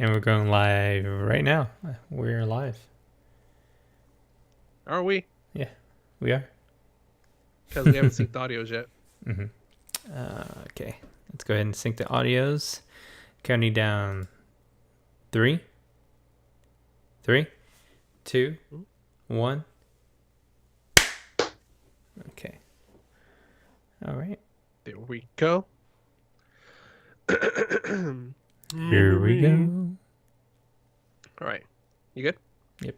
And we're going live right now. We're live. Are we? Yeah, we are. Because we haven't synced audios yet. Mm-hmm. Okay, let's go ahead and sync the audios. Counting down 3, 2, 1. Okay. All right. There we go. Here we go. All right. You good? Yep.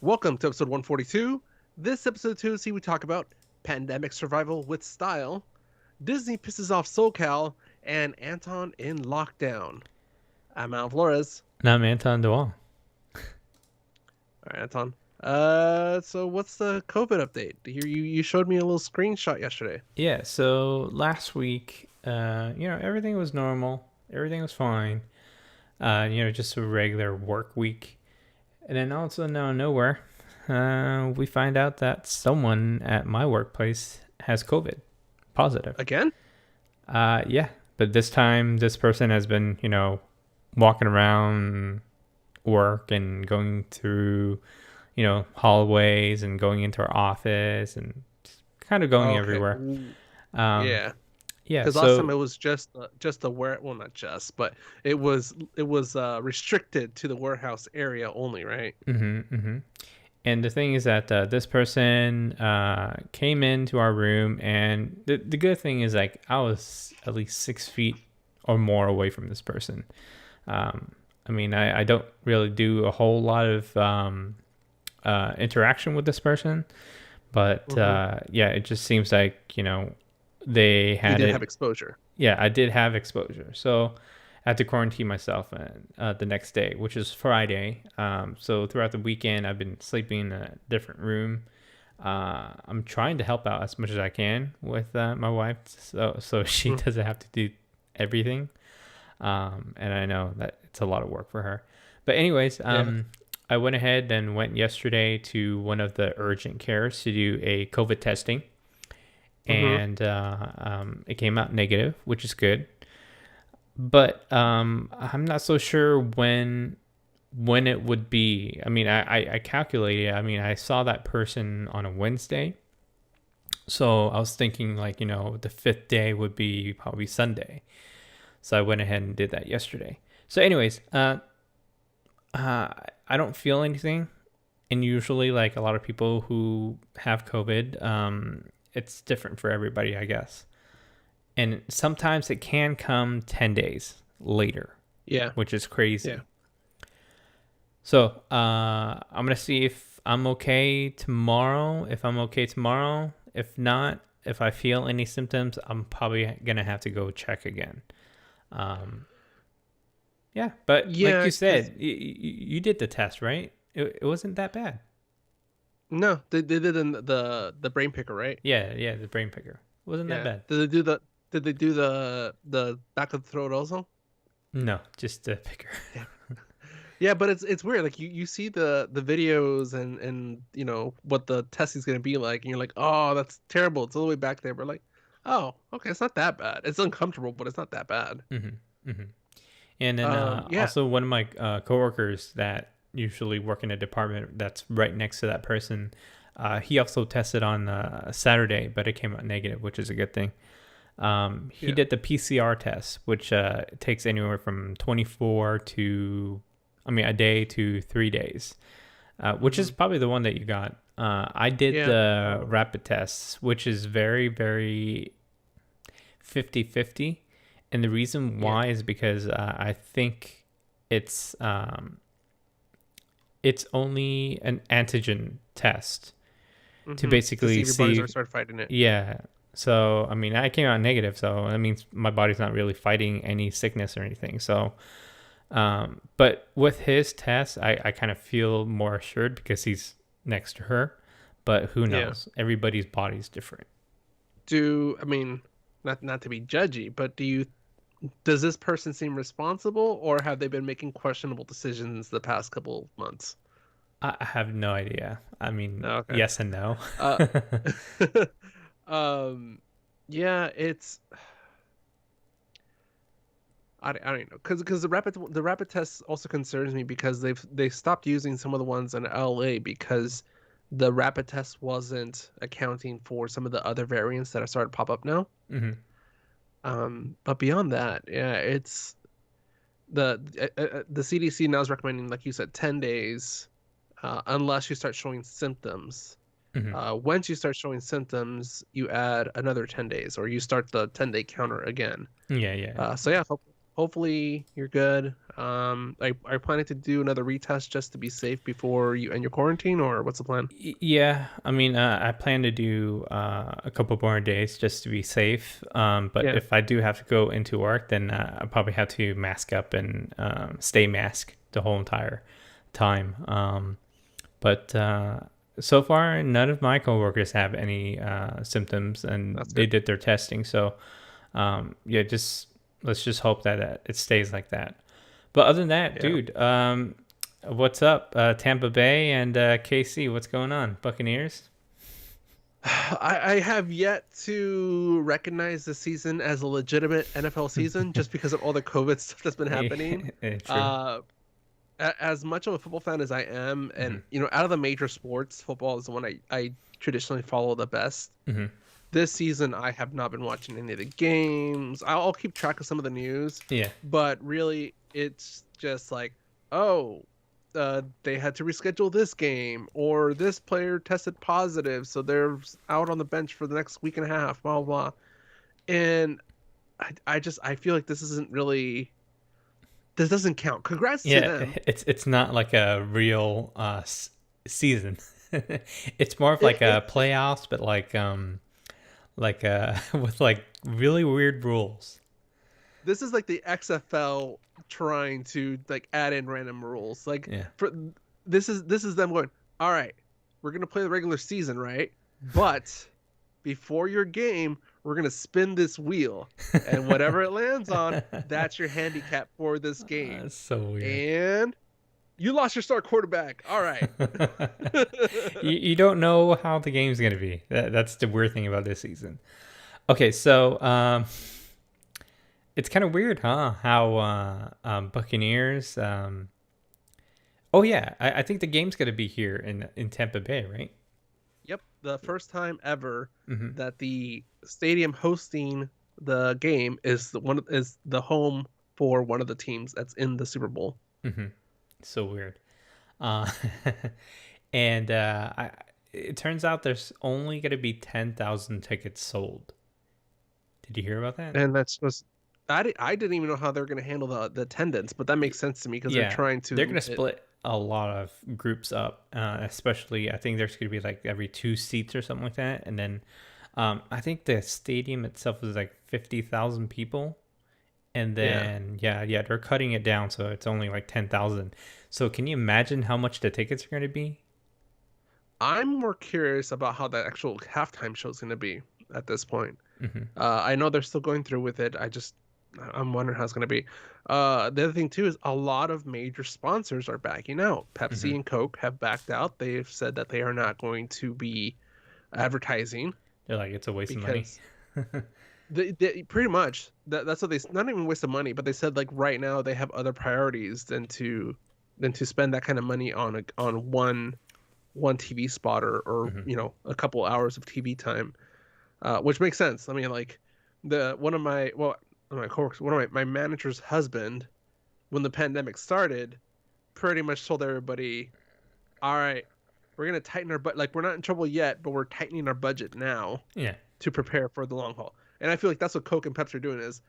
Welcome to episode 142. This episode 2, we talk about pandemic survival with style, Disney pisses off SoCal, and Anton in lockdown. I'm Al Flores. And I'm Anton Dewall. All right, Anton. So what's the COVID update? You showed me a little screenshot yesterday. Yeah, so last week, everything was normal. Everything was fine. Just a regular work week. And then all of a sudden, out of nowhere, we find out that someone at my workplace has COVID positive. Again? Yeah. But this time, this person has been, walking around work and going through, hallways and going into our office and kind of going everywhere. Yeah. Yeah. Because last time it was just the well, not just, but it was restricted to the warehouse area only, right? Mm-hmm, mm-hmm. And the thing is that this person came into our room, and the good thing is, like, I was at least 6 feet or more away from this person. I don't really do a whole lot of interaction with this person, but it just seems like, they had You did have exposure. Yeah, I did have exposure. So I had to quarantine myself the next day, which is Friday. So throughout the weekend, I've been sleeping in a different room. I'm trying to help out as much as I can with my wife, so she doesn't have to do everything. And I know that it's a lot of work for her. But anyways, I went ahead and went yesterday to one of the urgent cares to do a COVID testing. And it came out negative, which is good. But I'm not so sure when it would be. I calculated. I saw that person on a Wednesday. So I was thinking, like, the 5th day would be probably Sunday. So I went ahead and did that yesterday. So anyways, I don't feel anything. And usually, like, a lot of people who have COVID, it's different for everybody, I guess. And sometimes it can come 10 days later. Yeah. Which is crazy. Yeah. So I'm going to see if I'm okay tomorrow. If not, if I feel any symptoms, I'm probably going to have to go check again. But like you said, you did the test, right? It wasn't that bad. No, they did the brain picker, right? Yeah, the brain picker. It wasn't that bad. Did they do the back of the throat also? No, just the picker. Yeah, but it's weird. Like you see the videos and what the test is gonna be like, and you're like, oh, that's terrible. It's all the way back there. But like, oh, okay, it's not that bad. It's uncomfortable, but it's not that bad. Mm-hmm. Mm-hmm. And then also one of my coworkers that usually work in a department that's right next to that person, he also tested on Saturday, but it came out negative, which is a good thing. He did the PCR test, which takes anywhere from 24 to, a day to 3 days, which is probably the one that you got. I did the rapid tests, which is very, very 50-50. And the reason why is because I think it's only an antigen test to basically see if your bodies are start fighting it. Yeah. So, I came out negative, so that means my body's not really fighting any sickness or anything. So, but with his test, I kind of feel more assured because he's next to her. But who knows? Yeah. Everybody's body's different. Not to be judgy, but does this person seem responsible, or have they been making questionable decisions the past couple months? I have no idea. Okay. Yes and no. Yeah, it's. I don't know, because the rapid test also concerns me because they stopped using some of the ones in LA because the rapid test wasn't accounting for some of the other variants that are starting to pop up now. Hmm. But beyond that, yeah, it's the CDC now is recommending, like you said, 10 days, unless you start showing symptoms. Hmm. Once you start showing symptoms, you add another 10 days, or you start the 10-day counter again. Yeah, yeah. So yeah, hopefully you're good. Are you planning to do another retest just to be safe before you end your quarantine, or what's the plan? Yeah, I mean, I plan to do a couple more days just to be safe. But Yeah. if I do have to go into work, then I probably have to mask up and stay masked the whole entire time. But so far, none of my coworkers have any symptoms, and That's they good. did their testing. So yeah, just let's just hope that it stays like that. But other than that, Yeah. dude, what's up? Tampa Bay and KC, what's going on? Buccaneers? I have yet to recognize the season as a legitimate NFL season just because of all the COVID stuff that's been happening. True. Uh, as much of a football fan as I am, Hmm. and out of the major sports, football is the one I traditionally follow the best. Hmm. This season, I have not been watching any of the games. I'll keep track of some of the news, Yeah. but really, it's just like, oh, they had to reschedule this game, or this player tested positive, so they're out on the bench for the next week and a half, blah, blah, blah. And I feel like this doesn't count. Congrats to Yeah, them. it's not like a real season. It's more of It, like a it's playoffs, but like with like really weird rules. This is like the XFL trying to like add in random rules. Like Yeah. for this is them going, all right, we're gonna play the regular season, right? But before your game, we're gonna spin this wheel, and whatever it lands on, that's your handicap for this game. That's so weird. And you lost your star quarterback. All right. You don't know how the game's gonna be. That's the weird thing about this season. Okay, so it's kind of weird, huh? How Buccaneers. Oh yeah, I think the game's gonna be here in Tampa Bay, right? Yep, the first time ever Mm-hmm. that the stadium hosting the game is the home for one of the teams that's in the Super Bowl. Mm-hmm. So weird. Uh, and it turns out there's only gonna be 10,000 tickets sold. Did you hear about that? And I didn't even know how they're going to handle the attendance, but that makes sense to me because they're Yeah, trying they're to gonna split a lot of groups up, especially I think there's gonna be like every two seats or something like that, and then I think the stadium itself is like 50,000 people, and yeah. then yeah, they're cutting it down so it's only like 10,000. So can you imagine how much the tickets are gonna be? I'm more curious about how the actual halftime show is going to be at this point. Hmm. I know they're still going through with it. I'm wondering how it's going to be. The other thing too is a lot of major sponsors are backing out. Hmm. Pepsi and Coke have backed out. They've said that they are not going to be advertising They're like it's a waste of money. because they pretty much that's what they not even waste of money, but they said like right now they have other priorities than to spend that kind of money on one TV spot or Hmm. a couple hours of TV time, which makes sense. I mean, like the one of my well, one of my coworkers, one of my manager's husband, when the pandemic started, pretty much told everybody, "All right, we're gonna tighten our like we're not in trouble yet, but we're tightening our budget now Yeah. to prepare for the long haul." And I feel like that's what Coke and Pepsi are doing is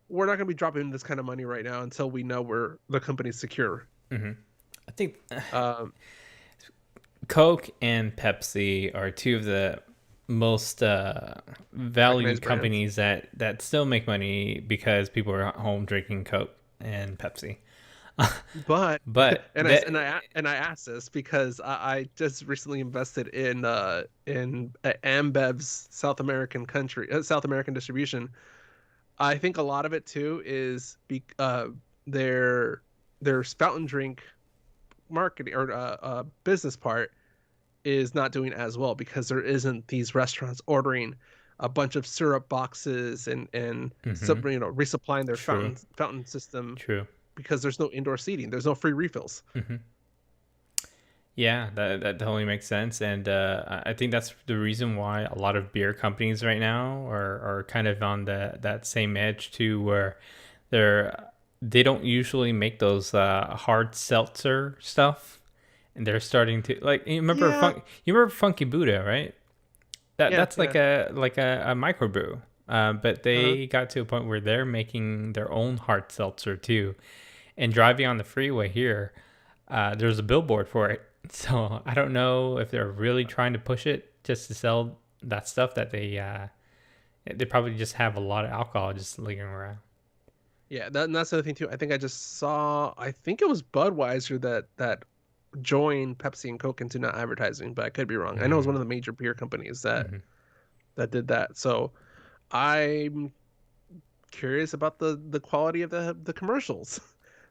we're not gonna be dropping this kind of money right now until we know the company's secure. Hmm. I think Um, Coke and Pepsi are two of the most valued Recognized brands. companies that still make money because people are at home drinking Coke and Pepsi. But But and I that and I and I asked this because I just recently invested in Ambev's South American distribution. I think a lot of it too is their spout and drink marketing or business part is not doing as well because there isn't these restaurants ordering a bunch of syrup boxes and Mm-hmm. resupplying their True. fountain system True. because there's no indoor seating. There's no free refills. Mm-hmm. Yeah, that totally makes sense, and I think that's the reason why a lot of beer companies right now are kind of on that same edge too, where they don't usually make those hard seltzer stuff, and they're starting to like Yeah, you remember Funky Buddha, right? yeah, That's yeah. a microbrew, but Uh-huh. they got to a point where they're making their own hard seltzer too, and driving on the freeway here, there's a billboard for it. So I don't know if they're really trying to push it just to sell that stuff that they probably just have a lot of alcohol just lingering around. Yeah, and that's the other thing too. I think I just saw. I think it was Budweiser that joined Pepsi and Coke into not advertising, but I could be wrong. I know it was one Mm, of the major beer companies mm-hmm. that did that. So I'm curious about the quality of the commercials.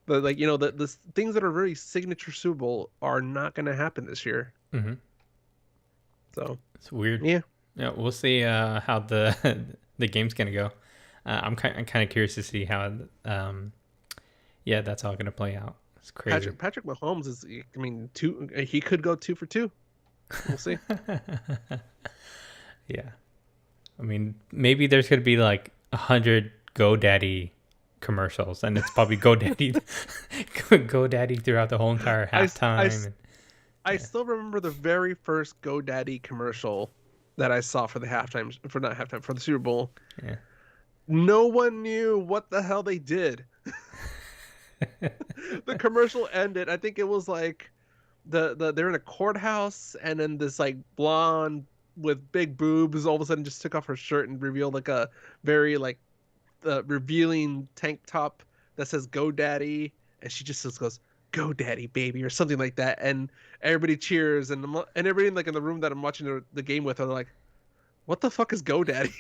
The the things that are very signature Super Bowl are not going to happen this year. Mm-hmm. So It's weird. yeah, Yeah, we'll see how the the game's gonna go. I'm kind of curious to see how yeah, that's all gonna play out. It's crazy. Patrick Mahomes is. I mean, two. He could go 2 for 2. We'll see. Yeah. I mean, maybe there's gonna be like 100 GoDaddy commercials, and it's probably GoDaddy, GoDaddy throughout the whole entire I, I, halftime. And, I yeah, still remember the very first GoDaddy commercial that I saw for the halftime, for not halftime, for the Super Bowl. yeah. No one knew what the hell they did. The commercial ended. I think it was like they're in a courthouse, and then this like blonde with big boobs all of a sudden just took off her shirt and revealed like a very like revealing tank top that says GoDaddy, and she just goes GoDaddy baby or something like that, and everybody cheers, and everybody like in the room that I'm watching the game with are like, what the fuck is GoDaddy?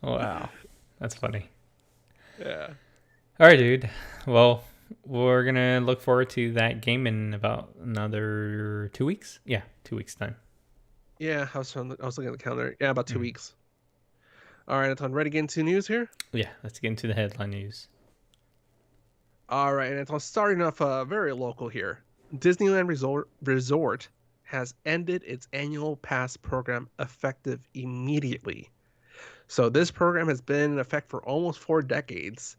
Wow, that's funny. Yeah. All right, dude. Well, we're gonna look forward to that game in about another 2 weeks. Yeah, 2 weeks time. Yeah, I was looking at the calendar. Yeah, about two Mhm. weeks. All right, Anton, ready to get into news here? Yeah, let's get into the headline news. All right, Anton, starting off very local here. Disneyland Resort has ended its annual pass program effective immediately. So this program has been in effect for almost 4 decades,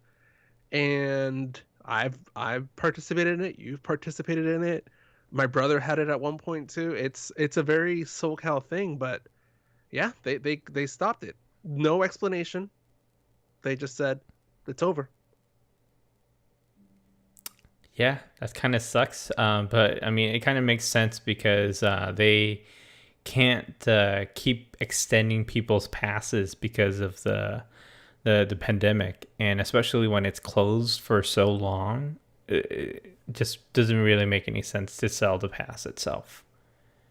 and I've participated in it. You've participated in it. My brother had it at one point too. It's a very SoCal thing, but yeah, they stopped it. No explanation. They just said it's over. Yeah, that kind of sucks. But I mean, it kind of makes sense because they can't keep extending people's passes because of the pandemic, and especially when it's closed for so long, it just doesn't really make any sense to sell the pass itself.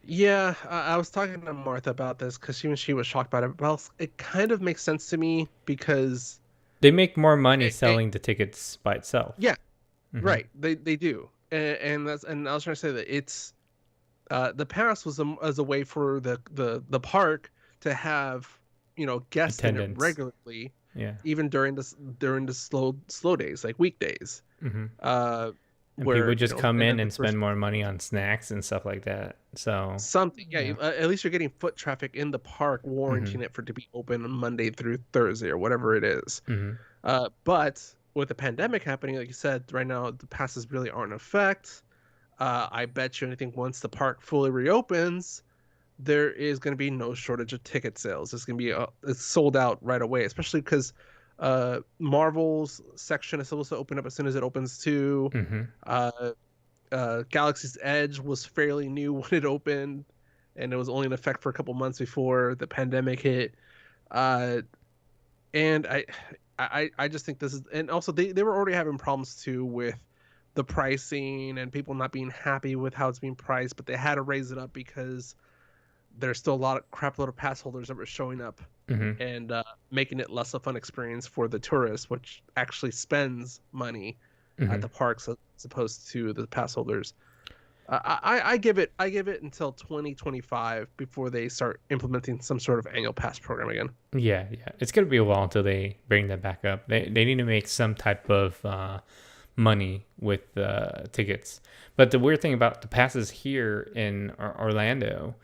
Yeah, I was talking to Martha about this because she was shocked about it. Well, it kind of makes sense to me because They make more money it selling the tickets by itself. yeah, Hmm. right. They do, and I was trying to say that it's the pass was as a way for the park to have guests in it Attendance. regularly, Yeah. even during the slow days like weekdays, Hmm. uh, And people where just come and in then the and spend first more money on snacks and stuff like that. So, something, yeah, yeah. at least you're getting foot traffic in the park, Hmm. warranting it for it to be open on Monday through Thursday or whatever it is. Hmm. But with the pandemic happening, like you said, right now the passes really aren't in effect. I bet you anything, once the park fully reopens, there is going to be no shortage of ticket sales. It's going to be it's sold out right away, especially because Marvel's section is supposed to open up as soon as it opens too. Hmm. Uh, Galaxy's Edge was fairly new when it opened, and it was only in effect for a couple months before the pandemic hit. Uh, and I just think this is, and also they were already having problems too with the pricing and people not being happy with how it's being priced, but they had to raise it up because there's still a lot of crap load of pass holders that were showing up Hmm. and making it less of a fun experience for the tourists, which actually spends money at Hmm. the parks as opposed to the pass holders. I give it until 2025 before they start implementing some sort of annual pass program again. Yeah, yeah. It's gonna be a while until they bring that back up. They need to make some type of money with tickets. But the weird thing about the passes here in Orlando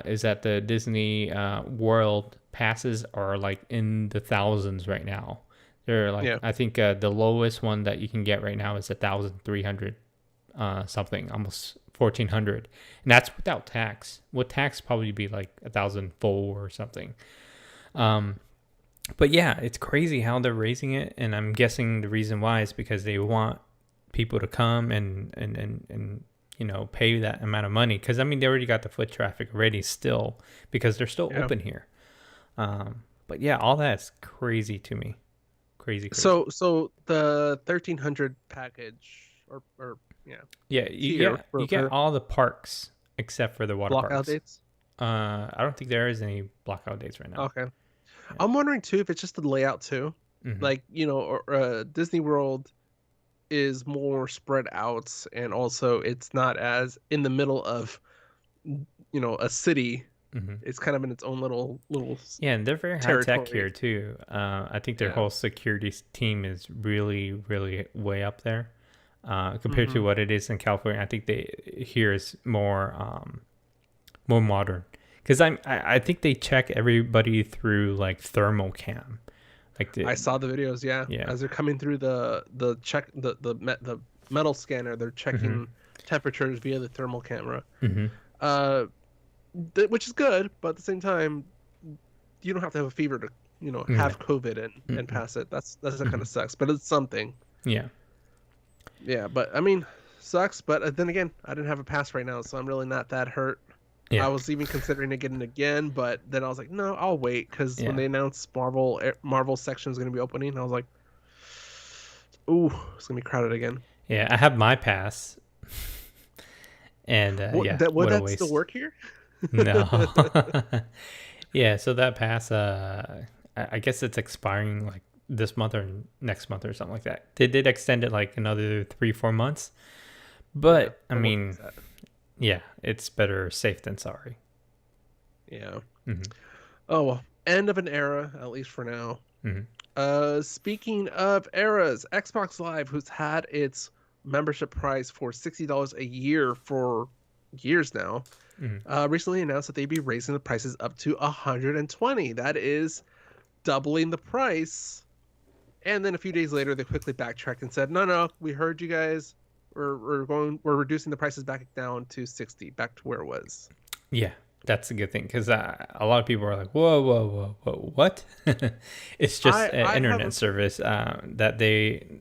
is that the Disney World passes are like in the thousands right now. They're like, Yeah. I think the lowest one that you can get right now is 1,300 something, almost 1,400, and that's without tax. With tax, probably be like 1,004 or something. Um, but yeah, it's crazy how they're raising it, and I'm guessing the reason why is because they want people to come and pay that amount of money. Because I mean, they already got the foot traffic already, still because they're still Yeah. open here. But yeah, all that's crazy to me. Crazy, crazy. So the 1,300 package or yeah Yeah, tier you get for all the parks except for the water blockout parks. dates. I don't think there is any blackout dates right now. Okay. Yeah. I'm wondering too if it's just the layout too. Mm-hmm. Like, Disney World is more spread out, and also it's not as in the middle of, a city. Mm-hmm. It's kind of in its own little Yeah, and they're very high tech territory. here too. I think their Yeah. whole security team is really, really way up there compared to Hmm. what it is in California. I think they here is more modern because I think they check everybody through like thermal cam, like I saw the videos, yeah. yeah. As they're coming through the metal scanner, they're Mm-hmm. checking temperatures via the thermal camera. Mm-hmm. Uh, which is good, but at the same time, you don't have to have a fever to, Yeah. have COVID and Mm-hmm. pass it. That kind Mm-hmm. of sucks, but it's something. Yeah. Yeah, but I mean, sucks. But then again, I didn't have a pass right now, so I'm really not that hurt. I Yeah. was even considering it getting again, but then I was like, no, I'll wait because when Yeah. they announced Marvel section is going to be opening, I was like, ooh, it's going to be crowded again. Yeah. I have my pass, and yeah, Would what a that still waste. work here? No. Yeah, so that pass, I guess it's expiring like this month or next month or something like that. They did extend it like another 3-4 months, Yeah, but I I'm okay mean, with that. yeah, it's better safe than sorry. Yeah. Hmm. Oh well, end of an era, at least for now. Hmm. Speaking of eras, Xbox Live, who's had its membership price for $60 a year for years now, Hmm. recently announced that they'd be raising the prices up to 120. That is doubling the price. And then a few days later, they quickly backtracked and said, "No, no, we heard you guys. We're reducing the prices back down to 60, back to where it was." Yeah, that's a good thing because a lot of people are like, whoa, whoa, whoa, whoa, what? It's just an I have internet a service that they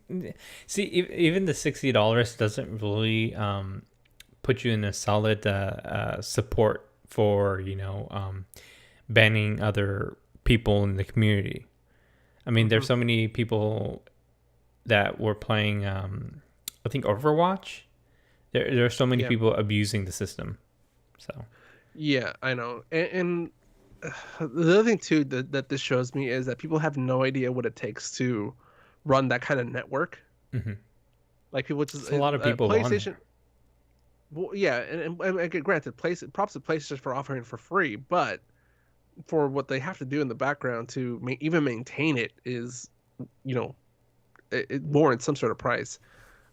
see. Even the $60 doesn't really put you in a solid support for banning other people in the community. I mean, there's mhm. so many people that were playing I think Overwatch. There are so many Yeah, people abusing the system. So yeah, I know. And the other thing too that this shows me is that people have no idea what it takes to run that kind of network. mhm. Like people just It's a lot of people on PlayStation. there. Well, yeah, and granted, props to PlayStation for offering it for free, but for what they have to do in the background to even maintain it is, you know, it warrants some sort of price.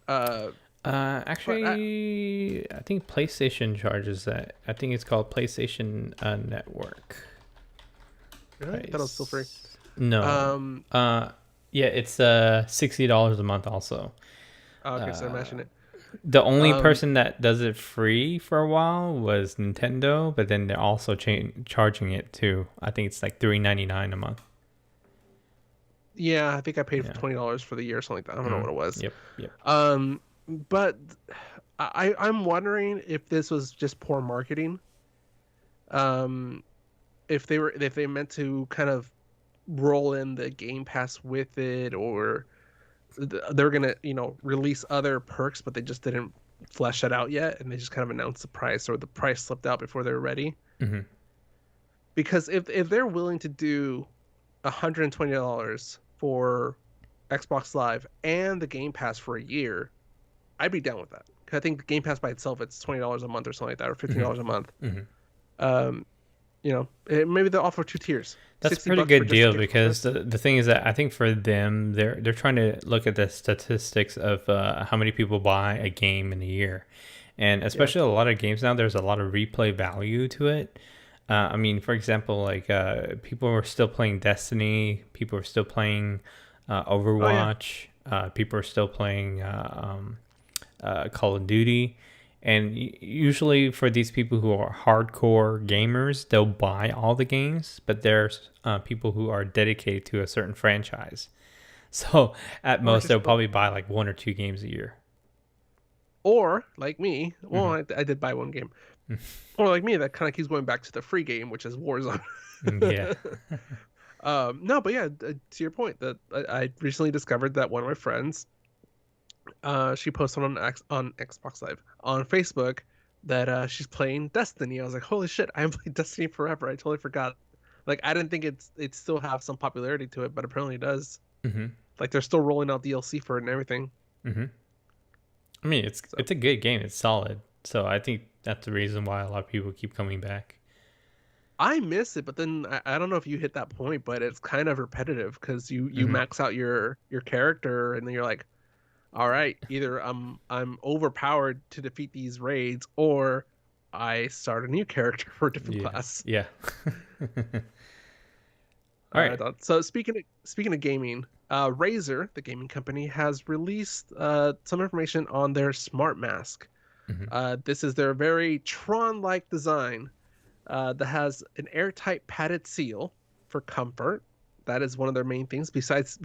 Uh, but Actually, I think PlayStation charges that. I think it's called PlayStation Network really, I thought it was still free. price. No. Um, Yeah, it's $60 a month also. okay, so Uh, imagine it. the only Um, person that does it free for a while was Nintendo, but then they're also charging it too. I think it's like $3.99 a month. yeah, I think I paid for Yeah. $20 for the year or something like that. I don't know Mm. what it was. Yep. Yep. Um, but I'm wondering if this was just poor marketing. Um, if they meant to kind of roll in the Game Pass with it, or they're gonna release other perks, but they just didn't flesh that out yet, and they just kind of announced the price, or the price slipped out before they were ready. Hmm. Because if they're willing to do $120 for Xbox Live and the Game Pass for a year, I'd be down with that. 'Cause I think Game Pass by itself it's $20 a month or something like that, or Hmm. $15 a month. Hmm. Um, maybe they'll offer 2 tiers, That's a 60 pretty bucks for good just to deal get Game because Pass. the thing is that I think for them they're trying to look at the statistics of how many people buy a game in a year, and Yeah. especially a lot of games now there's a lot of replay value to it. I mean, for example, like people are still playing Destiny, people are still playing Oh yeah. Overwatch, people are still playing Call of Duty. And usually, for these people who are hardcore gamers, they'll buy all the games, but there's people who are dedicated to a certain franchise. So, at Or most, they'll just go, probably buy like 1 or 2 games a year. or like me. Well, Hmm. I did buy one game. Or like me, that kind of keeps going back to the free game, which is Warzone. Yeah. No, but yeah, to your point, that I recently discovered that one of my friends, she posted on Xbox Live on Facebook that she's playing Destiny. I was like, holy shit, I haven't played Destiny forever. I totally forgot. Like, I didn't think it still have some popularity to it, but apparently it does. Hmm. Like, they're still rolling out DLC for it and everything. Hmm. I mean, So it's a good game. It's solid. So I think that's the reason why a lot of people keep coming back. I miss it, but then I don't know if you hit that point, but it's kind of repetitive because you Hmm. max out your character and then you're like, all right, either I'm overpowered to defeat these raids, or I start a new character for a different Yeah. class. Yeah. All All right, right. so speaking of gaming, Razer, the gaming company, has released some information on their smart mask. Hmm. This is their very Tron-like design that has an airtight padded seal for comfort. That is one of their main things. Besides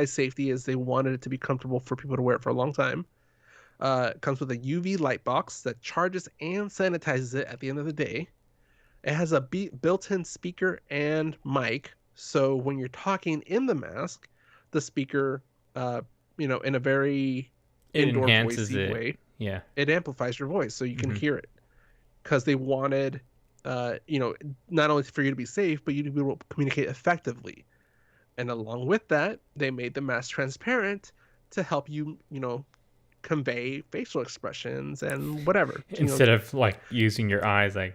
safety, is they wanted it to be comfortable for people to wear it for a long time. It comes with a UV light box that charges and sanitizes it at the end of the day. It has a built-in speaker and mic, so when you're talking in the mask, the speaker, uh, in a very It indoor enhances voicey it. way, Yeah. it amplifies your voice so you can Hmm. hear it. Because they wanted, not only for you to be safe, but you to be able to communicate effectively. And along with that, they made the mask transparent to help you, convey facial expressions and whatever. Instead of like using your eyes, like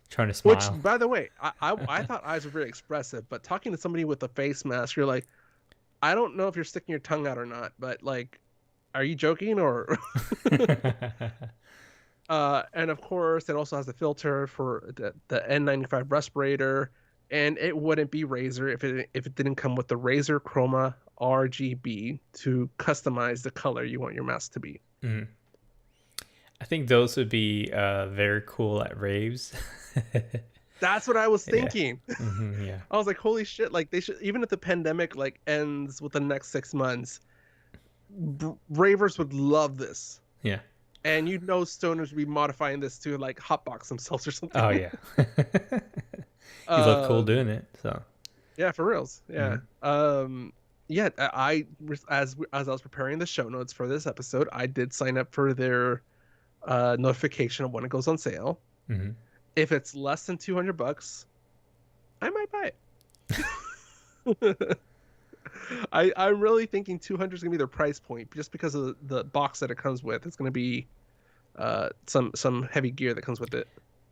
trying to Which, smile. by the way, I thought eyes were very expressive, but talking to somebody with a face mask, you're like, I don't know if you're sticking your tongue out or not, but like, are you joking or? And of course, it also has a filter for the N95 respirator, and it wouldn't be Razer if it didn't come with the Razer Chroma RGB to customize the color you want your mask to be. Mhm. I think those would be very cool at raves. That's what I was Yeah. thinking. Yeah. I was like, holy shit! Like they should, even if the pandemic like ends with the next 6 months, ravers would love this. Yeah. And stoners would be modifying this to like hotbox themselves or Oh something. yeah. You look cool um, doing it. So. Yeah, for reals. Yeah. Mhm. Yeah, as I was preparing the show notes for this episode, I did sign up for their notification of when it goes on sale. Mhm. If it's less than $200, I might buy it. I'm really thinking 200 is gonna be their price point just because of the box that it comes with. It's gonna be some heavy gear that comes with it.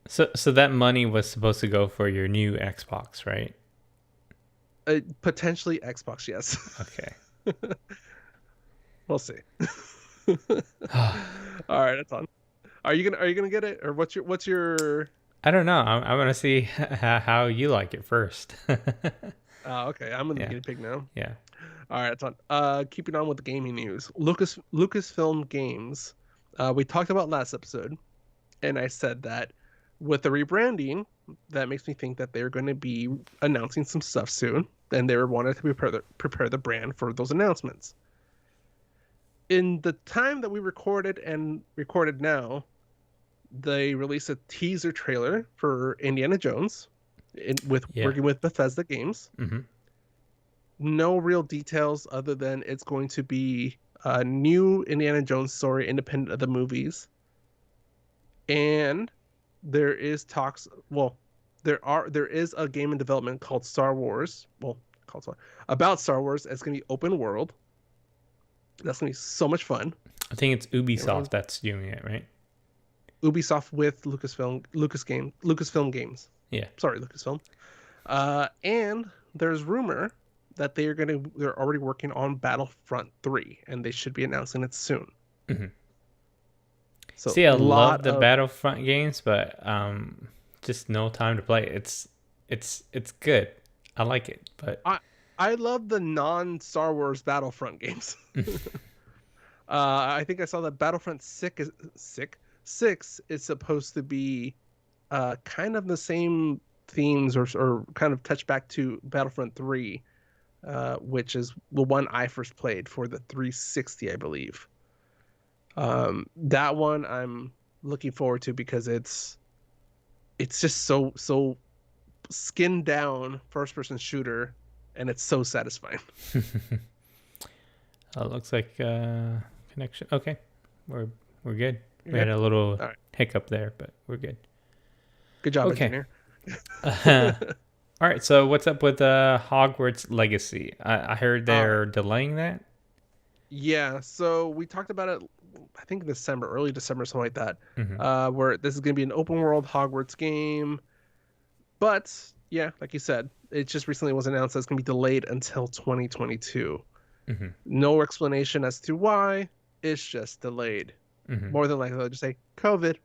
So that money was supposed to go for your new Xbox, right? Potentially Xbox, yes. Okay. We'll see. All right, that's on. Are you gonna get it, or what's your? I don't know. I'm gonna see how you like it first. Okay, I'm in the Yeah. guinea pig now. Yeah. All right, that's on. Keeping on with the gaming news, Lucasfilm Games. We talked about last episode, and I said that with the rebranding, that makes me think that they're going to be announcing some stuff soon, and they wanted to prepare the brand for those announcements. In the time that we recorded now, they released a teaser trailer for Indiana Jones, with Yeah. working with Bethesda Games. Mhm. No real details other than it's going to be a new Indiana Jones story independent of the movies. And there is talks, well, there is a game in development called Star Wars. Well, about Star Wars. It's going to be open world. That's going to be so much fun. I think it's Can't remember. Ubisoft that's doing it, right? Ubisoft with Lucasfilm Games. Yeah. Sorry, Lucasfilm. And there's rumor that they're already working on Battlefront 3, and they should be announcing it soon. Hmm. So See, I a lot love the of Battlefront games, but just no time to play. It's good. I like it, but I I love the non-Star Wars Battlefront games. I think I saw that Battlefront 6 is supposed to be kind of the same themes or kind of touch back to Battlefront 3, which is the one I first played for the 360, I believe. That one I'm looking forward to because it's just so skinned down first person shooter, and it's so satisfying. looks like connection. Okay, we're we're good. You're We had good? a little All right. hiccup there, but we're good. Good job, Okay. engineer. All right. So what's up with Hogwarts Legacy? I heard All right. they're delaying that. Yeah, so we talked about it, I think December, early December, something like that. Hmm. Where this is going to be an open world Hogwarts game, but yeah, like you said, it just recently was announced that it's going to be delayed until 2022. Hmm. No explanation as to why. It's just delayed. Hmm. More than likely, they'll just say COVID.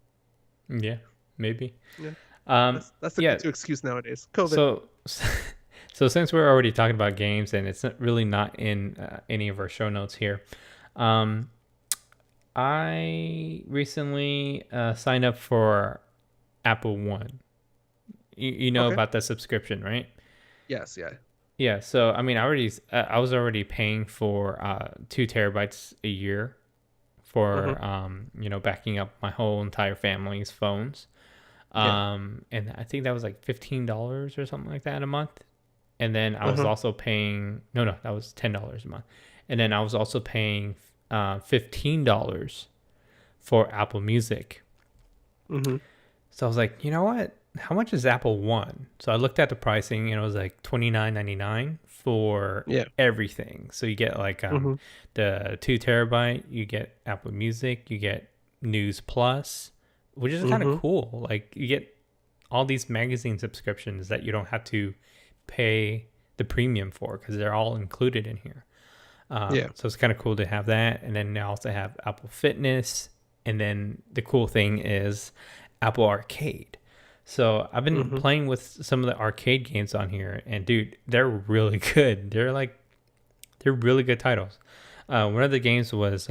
Yeah, maybe. Yeah, Um, that's the yeah. go-to excuse nowadays. COVID. So, so since we're already talking about games and it's really not in any of our show notes here, um, I recently signed up for Apple One. You know Okay. about the subscription, right? Yes. Yeah. Yeah. So I mean, I was already paying for 2 terabytes a year Mm-hmm. for backing up my whole entire family's phones. Yeah. And I think that was like $15 or something like that a month. And then I was Mm-hmm. also paying no, that was $10 a month. And then I was also paying $15 for Apple Music. Mm-hmm. So I was like, you know what? How much is Apple One? So I looked at the pricing and it was like $29.99 for Yeah. everything. So you get like Mm-hmm. the 2 terabyte, you get Apple Music, you get News Plus, which is kind of Mm-hmm. cool. Like you get all these magazine subscriptions that you don't have to pay the premium for because they're all included in here. Yeah. So it's kind of cool to have that. And then they also have Apple Fitness. And then the cool thing is Apple Arcade. So I've been Mm-hmm. playing with some of the arcade games on here, and dude, they're really good. They're really good titles. One of the games was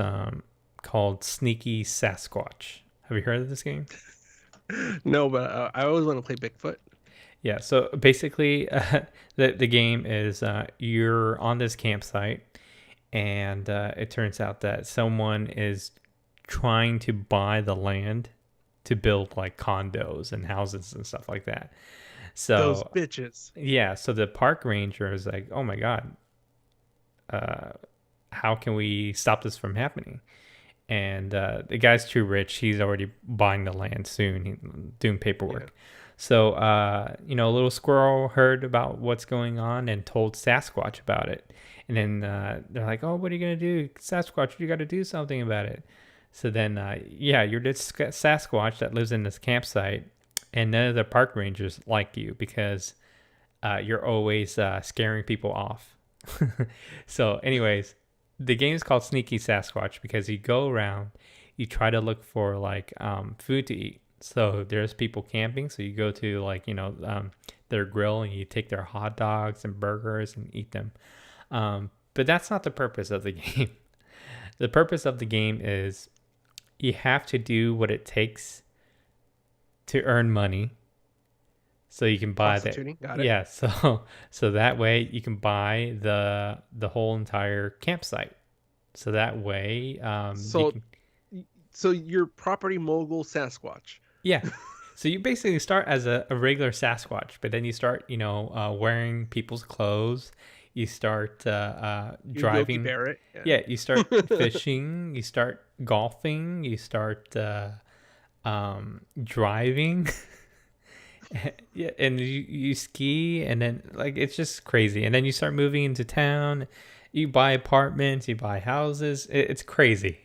called Sneaky Sasquatch. Have you heard of this game? No, but I always want to play Bigfoot. Yeah. So basically, the game is you're on this campsite, and it turns out that someone is trying to buy the land to build like condos and houses and stuff like that. Those So bitches. yeah, so the park ranger is like, "Oh my god, uh, how can we stop this from happening?" And the guy's too rich; he's already buying the land soon, doing Yeah. paperwork. So a little squirrel heard about what's going on and told Sasquatch about it. And then they're like, "Oh, what are you gonna do, Sasquatch? You got to do something about it." So then, you're this Sasquatch that lives in this campsite, and none of the park rangers like you because you're always scaring people off. So, anyways, the game is called Sneaky Sasquatch because you go around, you try to look for like food to eat. So there's people camping, so you go to like their grill and you take their hot dogs and burgers and eat them. But that's not the purpose of the game. The purpose of the game is you have to do what it takes to earn money so you can buy the Prostituting. Got it. yeah so that way you can buy the whole entire campsite, so that way you So can so you're property mogul Sasquatch. yeah so you basically start as a regular Sasquatch, but then you start wearing people's clothes, you start You Yogi driving. Bear it. Yeah. Yeah, you start fishing, you start golfing, you start driving. Yeah, and you ski, and then like it's just crazy. And then you start moving into town, you buy apartments, you buy houses. It's crazy.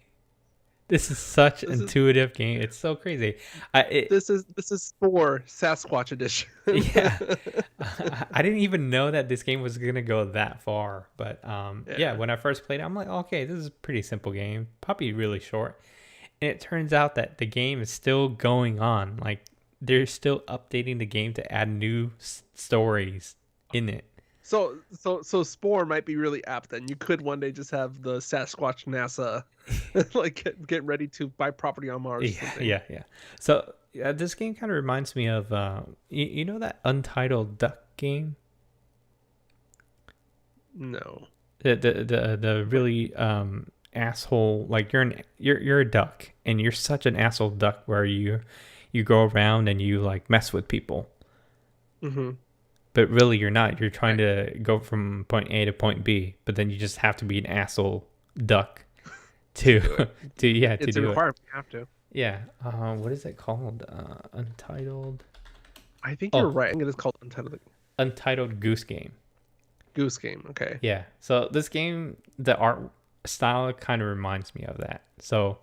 This is such This is intuitive game. It's so crazy. I it, this is Spore Sasquatch edition. yeah. I didn't even know that this game was gonna go that far. But yeah, Yeah. when I first played it, I'm like, okay, this is a pretty simple game. Probably really short. And it turns out that the game is still going on. Like they're still updating the game to add new stories in it. So Spore might be really apt then. You could one day just have the Sasquatch NASA like get ready to buy property on Mars or Yeah, something. yeah. So this game kind of reminds me of you know that Untitled Duck game, No. the really asshole, like you're a duck and you're such an asshole duck where you go around and you like mess with people, Mm-hmm. but really you're not. You're trying to go from point A to point B, but then you just have to be an asshole duck to Do it. to It's a do it. requirement. You have to. Yeah. What is it called? Untitled. I think you're Oh, right. I think it is called Untitled Goose Game. Goose Game. Okay. Yeah. So this game, the art style kind of reminds me of that. So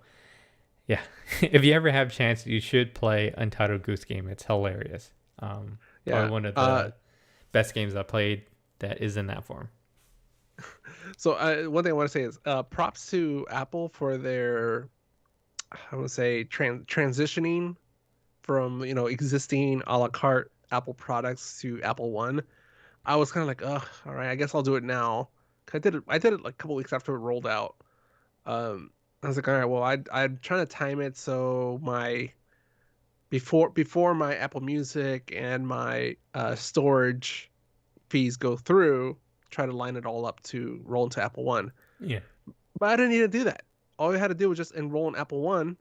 yeah, if you ever have a chance, you should play Untitled Goose Game. It's hilarious. Probably Yeah. one of the best games I played that is in that form. So one thing I want to say is props to Apple for their, I want to say, transitioning from existing a la carte Apple products to Apple One. I was kind of like, ugh, all right, I guess I'll do it now. 'Cause I did it like a couple weeks after it rolled out. I was like, all right, well, I'm trying to time it so my before my Apple Music and my storage fees go through, try to line it all up to roll into Apple One. Yeah. But I didn't need to do that. All I had to do was just enroll in Apple One,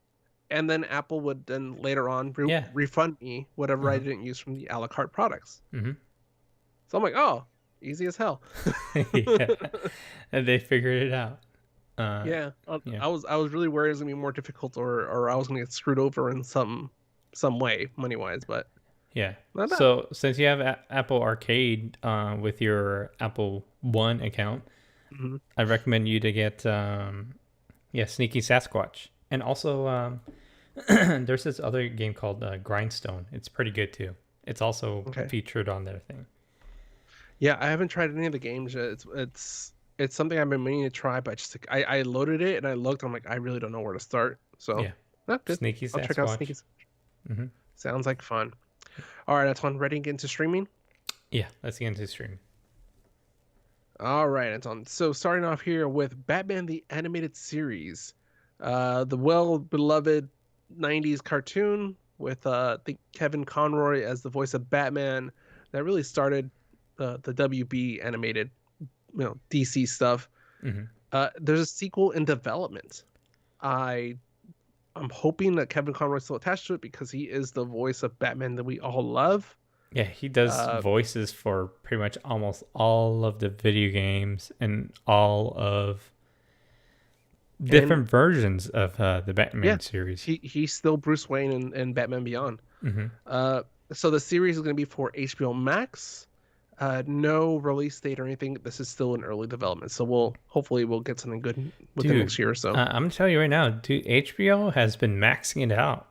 and then Apple would then later on Yeah. refund me whatever I Uh-huh. didn't use from the a la carte products. Mm-hmm. So I'm like, oh, easy as hell. Yeah. And they figured it out. Yeah, Yeah. I was really worried it was gonna be more difficult, or I was gonna get screwed over in some way money wise, but Yeah. not bad. So since you have Apple Arcade with your Apple One account, Mhm. I recommend you to get yeah, Sneaky Sasquatch. And also there's this other game called Grindstone. It's pretty good too. It's also Okay. featured on their thing. Yeah, I haven't tried any of the games yet. It's something I've been meaning to try, but just like, I loaded it and I looked. I'm like, I really don't know where to start. So, Yeah. not good. Sneaky I'll check out Sasquatch. Sneaky. Mm-hmm. Sounds like fun. All right, Anton, ready to get into streaming? Yeah, let's get into stream. All right, Anton. So starting off here with Batman the Animated Series, the well-beloved '90s cartoon with I think Kevin Conroy as the voice of Batman. That really started the WB animated, DC stuff. Mm-hmm. There's a sequel in development. I I'm hoping that Kevin Conroy's still attached to it because he is the voice of Batman that we all love. Yeah, he does Uh, voices for pretty much almost all of the video games and all of and different versions of the yeah, Batman series. he's still Bruce Wayne in Batman Beyond. Mm-hmm. So the series is going to be for HBO Max. No release date or anything. This is still in early development, so hopefully we'll get something good within next Dude, year or so. I'm gonna tell you right now, dude, HBO has been maxing it out.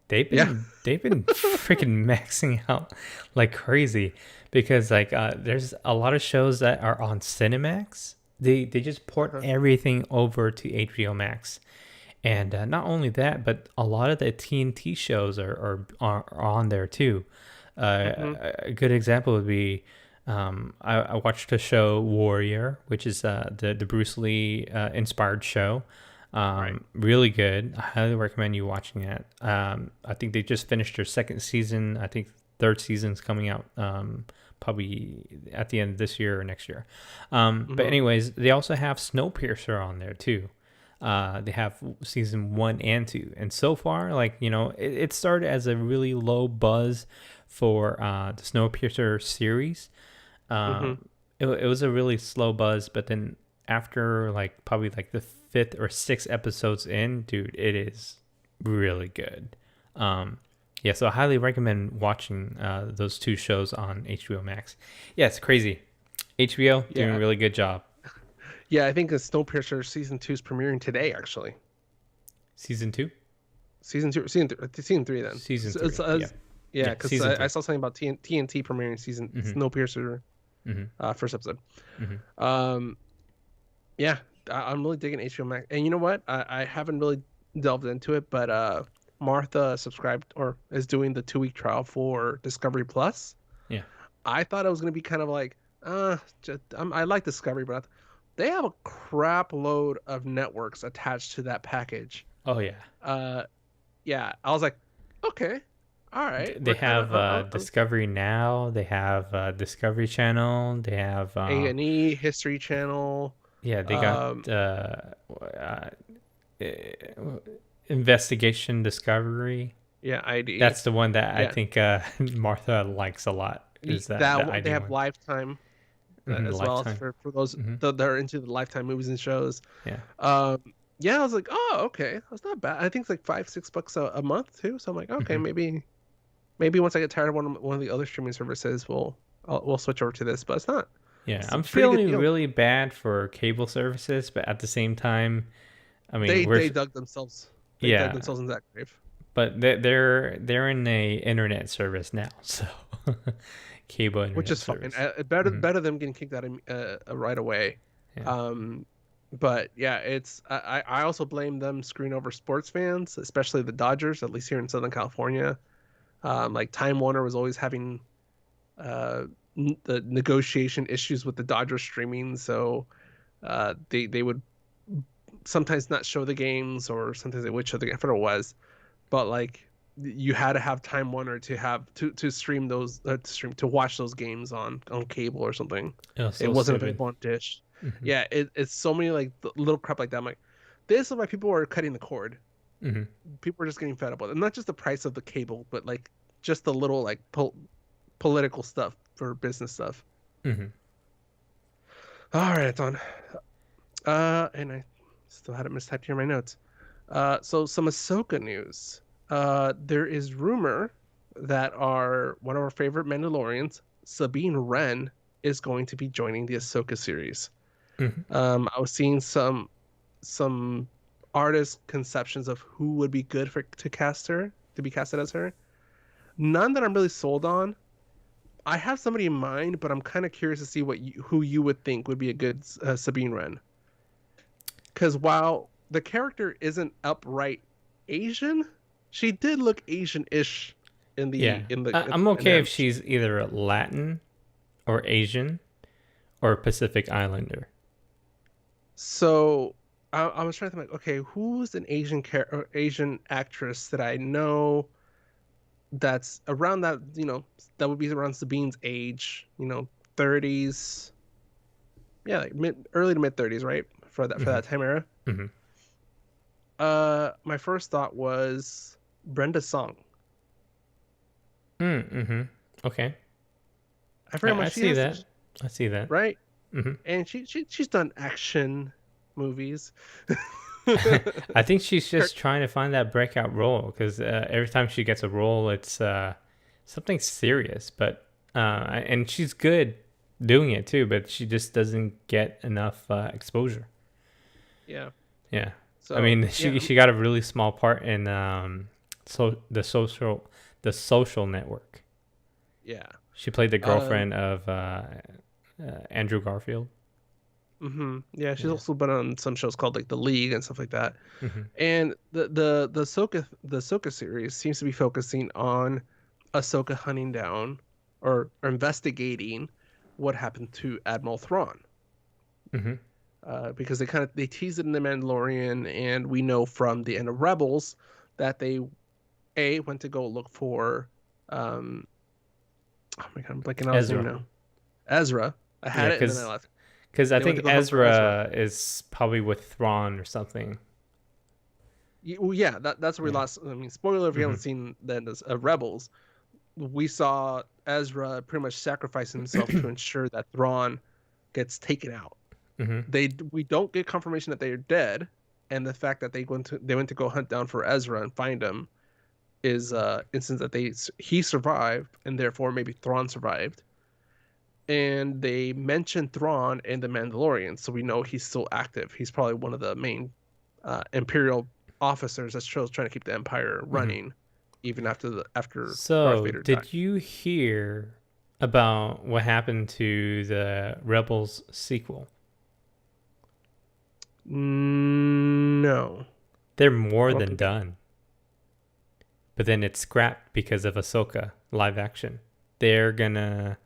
Yeah. They've been freaking maxing out like crazy because like there's a lot of shows that are on Cinemax. They just port Uh-huh. everything over to HBO Max, and not only that, but a lot of the TNT shows are on there too. Mhm. A good example would be I watched the show Warrior, which is the Bruce Lee inspired show. Right. Really good. I highly recommend you watching it. I think they just finished their second season. I think third season's coming out probably at the end of this year or next year. But Mhm. anyways, they also have Snowpiercer on there too. They have season 1 and 2, and so far, like it started as a really low buzz for the Snowpiercer series. Mhm. It was a really slow buzz, but then after like probably like the 5th or 6th episodes in, dude, it is really good. Yeah, so I highly recommend watching those two shows on HBO Max. Yeah, it's crazy. HBO doing Yeah. a really good job. Yeah, I think the Snowpiercer season 2 is premiering today, actually. Season 2? Season 3 then. Season So 3. Yeah. yeah, Yeah, because season I 3. saw something about TNT premiering season Mhm. Snowpiercer Mhm. first episode. Mhm. Um, yeah, I'm really digging HBO Max, and you know what? I haven't really delved into it, but Martha subscribed or is doing the 2-week trial for Discovery Plus. Yeah. I thought it was gonna be kind of like, I like Discovery, but they have a crap load of networks attached to that package. Oh yeah. Uh, yeah, I was like, okay, all right, They we're kind have of Discovery Now. They have Discovery Channel. They have A&E, History Channel, yeah. They got um, uh, Investigation Discovery. yeah, ID, That's the one that I yeah, think Martha likes a lot. Is that the they ID have one? Lifetime as well as Lifetime. for those Hmm. that are into the Lifetime movies and shows. Yeah. Um, yeah, I was like, oh, okay, that's not bad. I think it's like $5-6 a month too. So I'm like, okay, Hmm. maybe once I get tired of one of the other streaming services, we'll switch over to this. But Yeah. it's a I'm pretty good feeling deal. really bad for cable services, but at the same time, I mean, They dug themselves. They dug yeah, themselves in that grave. but they're in a internet service now, so cable Which internet is fine. service. Hmm. Better them getting kicked out right away. Yeah. Um, but yeah, I also blame them screwing over sports fans, especially the Dodgers, at least here in Southern California. Like Time Warner was always having uh, the negotiation issues with the Dodgers streaming, so they would sometimes not show the games, or sometimes they would show the game. I forget what it was, but like you had to have Time Warner to have to stream those to watch those games on cable or something. Oh, It so wasn't stupid. available on Dish. Hmm. Yeah, it's so many like little crap like that. I'm like, this is why people are cutting the cord. Hmm. People are just getting fed up with it. And not just the price of the cable, but like just the little like political stuff for business stuff. Hmm. All right, it's on. And I still had it mistyped here in my notes. So some Ahsoka news. There is rumor that one of our favorite Mandalorians, Sabine Wren, is going to be joining the Ahsoka series. Hmm. I was seeing some artist conceptions of who would be good to be casted as her. None that I'm really sold on. I have somebody in mind, but I'm kind of curious to see who you would think would be a good Sabine Wren. Because while the character isn't upright Asian, she did look Asian-ish in Yeah. in I'm the okay if animation. she's either Latin or Asian or Pacific Islander. So I was trying to think, like, okay, who's an Asian actress that I know that's around that, that would be around Sabine's age, 30s, yeah, like early to mid 30s, right? For Hmm. that time era. Hmm. My first thought was Brenda Song. Mm-hmm. Okay. I forget how much I she see has, that. I see that. right? Hmm. And she's done action movies. I think she's Her- just trying to find that breakout role because every time she gets a role, it's something serious. But and she's good doing it too, but she just doesn't get enough exposure. yeah. Yeah, I So mean, yeah, she got a really small part in the social network. yeah. She played the Um. girlfriend of Andrew Garfield. Yeah. She's Yeah. also been on some shows called like The League and stuff like that. Hmm. And the Ahsoka series seems to be focusing on Ahsoka hunting down or investigating what happened to Admiral Thrawn. Hmm. Because they teased it in the Mandalorian, and we know from the end of Rebels that they went to go look for um oh my god, I'm blanking out his name Ezra. now. Ezra. I Yeah, had it and then I left. because I They went think to go hunt for Ezra. Ezra is probably with Thrawn or something. Well, yeah, that's where we Yeah. lost. I mean, spoiler if you Hmm. haven't seen Rebels, we saw Ezra pretty much sacrifice himself to ensure that Thrawn gets taken out. Hmm. We don't get confirmation that they are dead, and the fact that they went to go hunt down for Ezra and find him is instance that he survived, and therefore maybe Thrawn survived. And they mentioned Thrawn in the Mandalorian, so we know he's still active. He's probably one of the main Imperial officers that's trying to keep the Empire Hmm. running, even after Darth So, Vader died. did you hear about what happened to the Rebels sequel? No, They're I more don't than think I. done, but then it's scrapped because of Ahsoka live action. They're gonna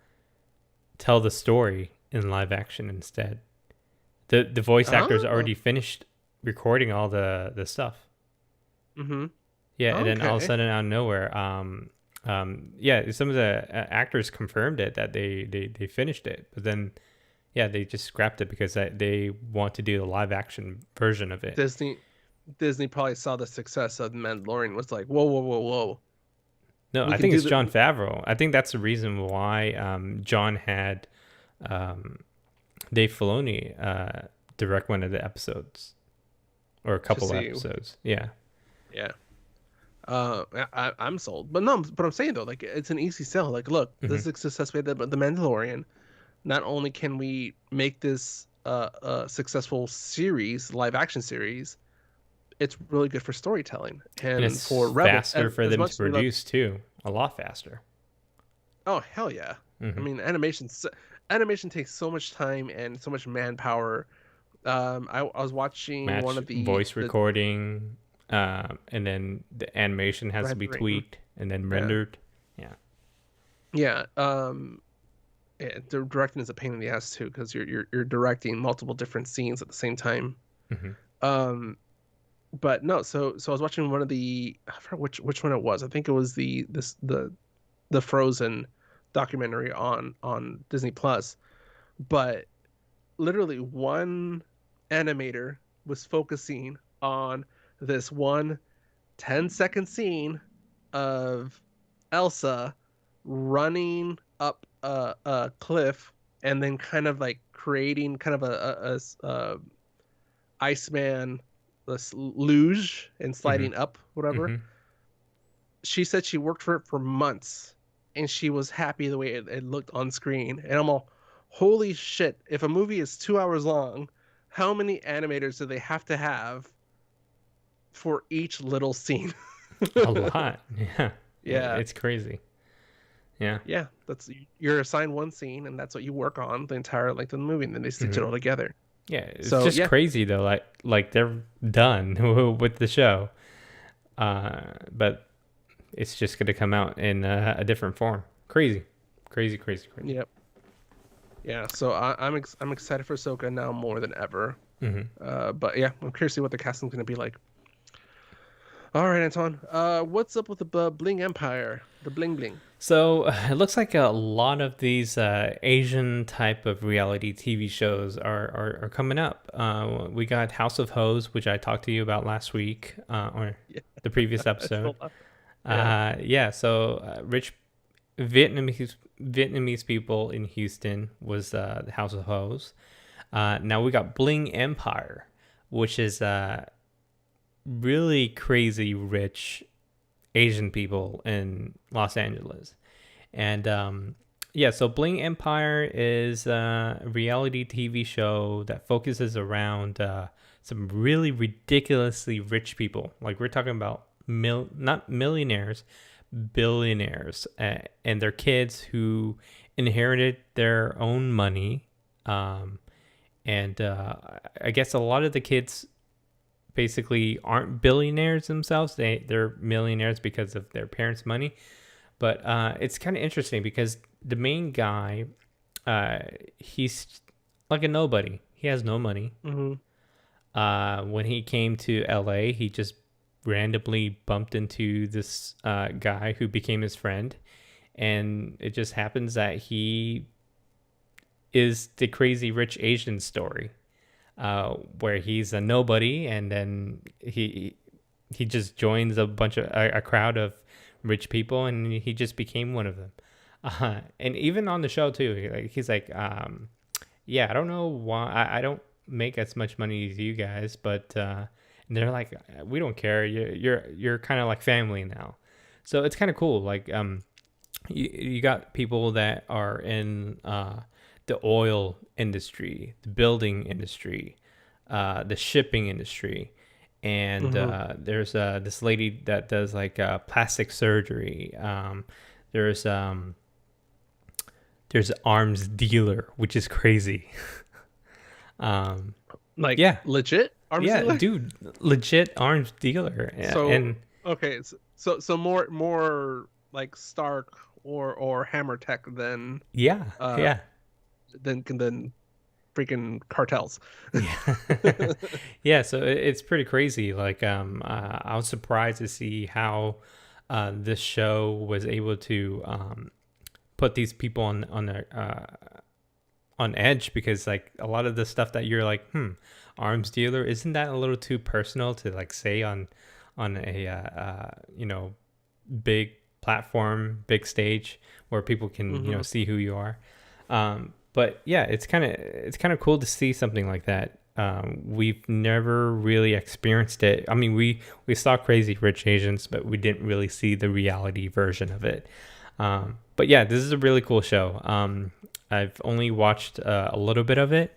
tell the story in live action instead. The voice actors Oh, already finished recording all the stuff. mm-hmm. Yeah, and then all of a Okay. sudden out of nowhere, yeah, some of the actors confirmed it that they finished it, but then yeah, they just scrapped it because they want to do the live action version of it. Disney Disney probably saw the success of The Mandalorian, was like, whoa, whoa, whoa, whoa. No, We I can think do it's John the Favreau. I think that's the reason why John had um, Dave Filoni direct one of the episodes or a to couple of see. episodes. Yeah. Yeah. I'm sold. But no, but I'm saying though, like it's an easy sell. Like, look, Hmm. this is a success we had the Mandalorian. Not only can we make this a successful series, live action series, it's really good for storytelling And and for it's Rebels. faster for As them much to as we love, produce too, a lot faster. oh hell yeah! I Hmm. mean, animation takes so much time and so much manpower. I was watching one Match of voice the recording, and then the animation has to be rendering. tweaked and then Yeah, rendered. Yeah. yeah. Directing is a pain in the ass too because you're directing multiple different scenes at the same time. Hmm. Um, but no, so I was watching one of I forgot which one it was. I think it was the Frozen documentary on Disney Plus. But literally one animator was focusing on this one 10-second scene of Elsa running up a cliff and then kind of like creating kind of a Iceman, this luge and Hmm. sliding up, whatever. Hmm. She said she worked for it for months and she was happy the way it looked on screen. And I'm all, holy shit, if a movie is 2 hours long, how many animators do they have to have for each little scene? A lot. Yeah. Yeah. It's crazy. Yeah. Yeah. You're assigned one scene and that's what you work on the entire length of the movie and then they stitch Hmm. it all together. Yeah. It's So just yeah, crazy though. Like they're done with the show, but it's just gonna come out in a different form. Crazy, crazy, crazy, crazy. yeah. Yeah, so I'm excited for Ahsoka now more than ever. Hmm. But yeah, I'm curious to see what the casting's gonna be like. All right, Anton. What's up with the Bling Empire? The Bling Bling. So it looks like a lot of these Asian type of reality TV shows are coming up. We got House of Hose, which I talked to you about last week, or Yeah, the previous I still episode. love it. Yeah. Yeah, so rich Vietnamese people in Houston was the House of Hose. Now we got Bling Empire, which is really crazy rich Asian people in Los Angeles. And yeah, so Bling Empire is a reality TV show that focuses around some really ridiculously rich people. Like we're talking about not millionaires, billionaires, and their kids who inherited their own money. Um, and I guess a lot of the kids basically aren't billionaires themselves. They're millionaires because of their parents' money. But it's kind of interesting because the main guy, he's like a nobody. He has no money. Mm-hmm. When he came to LA, he just randomly bumped into this guy who became his friend. And it just happens that he is the crazy rich Asian story, where he's a nobody and then he just joins a bunch of a crowd of rich people and he just became one of them. And even on the show too, he's like, yeah, I don't know why I don't make as much money as you guys, but and they're like, we don't care. You're kind of like family now. So it's kind of cool. Like you got people that are in the oil industry, the building industry, the shipping industry, and Mm-hmm. there's this lady that does like plastic surgery. There's um, there's arms dealer, which is crazy. um, Like yeah, legit arms yeah, dealer. dude, legit arms dealer, yeah, So and okay, so more like Stark or Hammer Tech yeah, uh yeah. than freaking cartels. Yeah. Yeah, so it's pretty crazy. Like I was surprised to see how this show was able to put these people on their on edge, because like a lot of the stuff that you're like, arms dealer, isn't that a little too personal to like say on a big platform, big stage where people can Hmm. see who you are. But yeah, it's kind of cool to see something like that. We've never really experienced it. I mean, we saw Crazy Rich Asians, but we didn't really see the reality version of it. But yeah, this is a really cool show. I've only watched a little bit of it.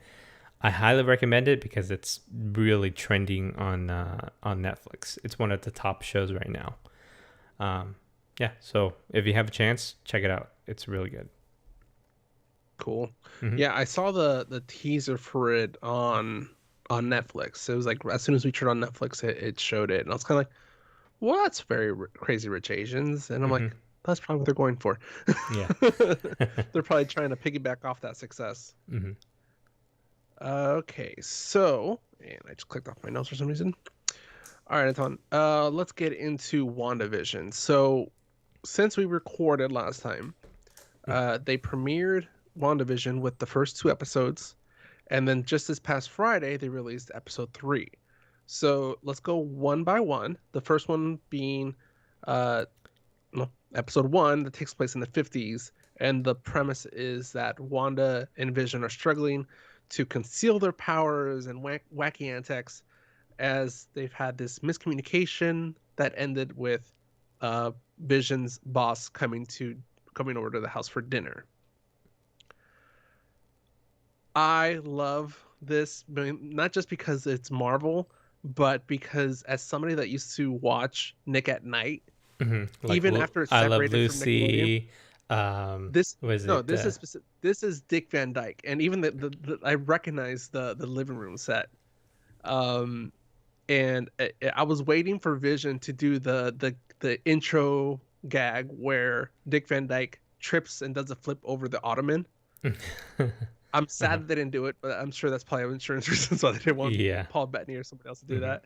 I highly recommend it because it's really trending on Netflix. It's one of the top shows right now. Um, yeah, so if you have a chance, check it out. It's really good. Cool. Hmm. Yeah, I saw the teaser for it on Netflix. It was like as soon as we turned on Netflix, it showed it, and I was kind of like, "Well, that's very Crazy Rich Asians," and I'm Hmm. like, "That's probably what they're going for." Yeah. They're probably trying to piggyback off that success. Hmm. Okay, so and I just clicked off my notes for some reason. All right, Anton. Let's get into WandaVision. So since we recorded last time, they premiered WandaVision with the first two episodes, and then just this past Friday they released episode three. So let's go one by one. The first one being uh no, episode one that takes place in the 50s, and the premise is that Wanda and Vision are struggling to conceal their powers and wacky antics as they've had this miscommunication that ended with uh, Vision's boss coming over to the house for dinner. I love this, not just because it's Marvel, but because as somebody that used to watch Nick at Night, Hmm. Like even after it's I Love separated from Nickelodeon, Lucy. this Was no, it? this is this is Dick Van Dyke, and even I recognize the living room set. Um, and I was waiting for Vision to do the intro gag where Dick Van Dyke trips and does a flip over the ottoman. I'm sad Uh-huh. that they didn't do it, but I'm sure that's probably insurance reasons why they didn't want Yeah. Paul Bettany or somebody else to do Hmm. that.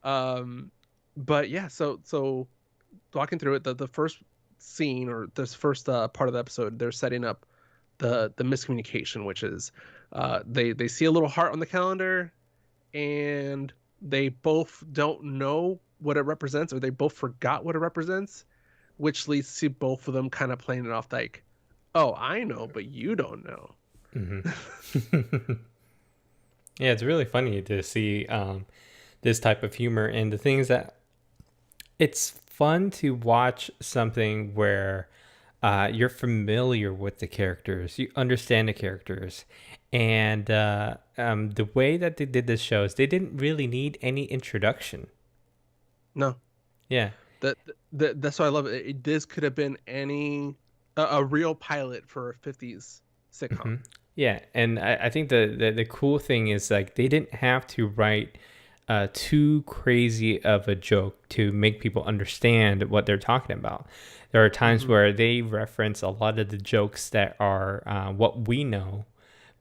Um, but yeah, so walking through it, the first scene or this first part of the episode, they're setting up the miscommunication, which is they see a little heart on the calendar, and they both don't know what it represents, or they both forgot what it represents, which leads to both of them kind of playing it off like, oh, I know, but you don't know. Hmm. Yeah, it's really funny to see this type of humor, and the things that it's fun to watch something where you're familiar with the characters, you understand the characters, and the way that they did this show is they didn't really need any introduction. No, Yeah. that's why I love it. This could have been a real pilot for a 50s sitcom. Hmm. Yeah, and I think the cool thing is like they didn't have to write too crazy of a joke to make people understand what they're talking about. There are times Hmm. where they reference a lot of the jokes that are what we know,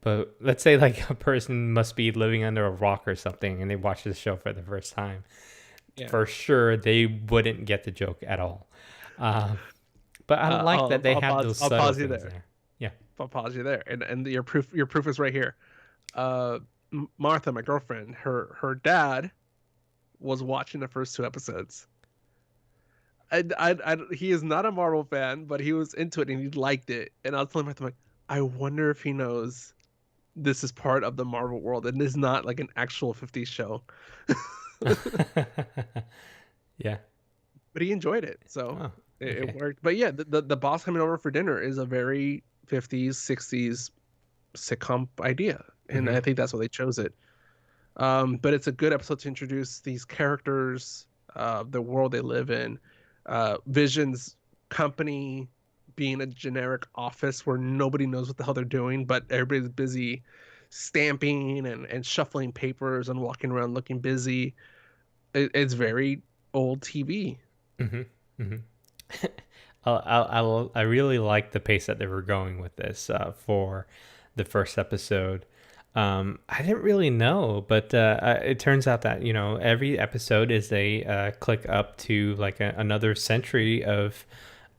but let's say like a person must be living under a rock or something, and they watch this show for the first time. Yeah. For sure, they wouldn't get the joke at all. Uh, but I like that they have those I'll subtle pause you things there. there. Yeah. I'll pause you there, and your proof is right here. Uh, Martha, my girlfriend, her dad was watching the first two episodes. He is not a Marvel fan, but he was into it and he liked it. And I was telling Martha, I'm like, I wonder if he knows this is part of the Marvel world and is not like an actual 50s show. Yeah. But he enjoyed it, so Oh, it okay. worked. But yeah, the boss coming over for dinner is a very 50s 60s sitcom idea, and Hmm. I think that's why they chose it. But it's a good episode to introduce these characters, the world they live in, Vision's company being a generic office where nobody knows what the hell they're doing, but everybody's busy stamping and shuffling papers and walking around looking busy. It's very old TV. Mm-hmm. Mm-hmm. I really like the pace that they were going with this for the first episode. I didn't really know, but it turns out that every episode is a click up to like another century of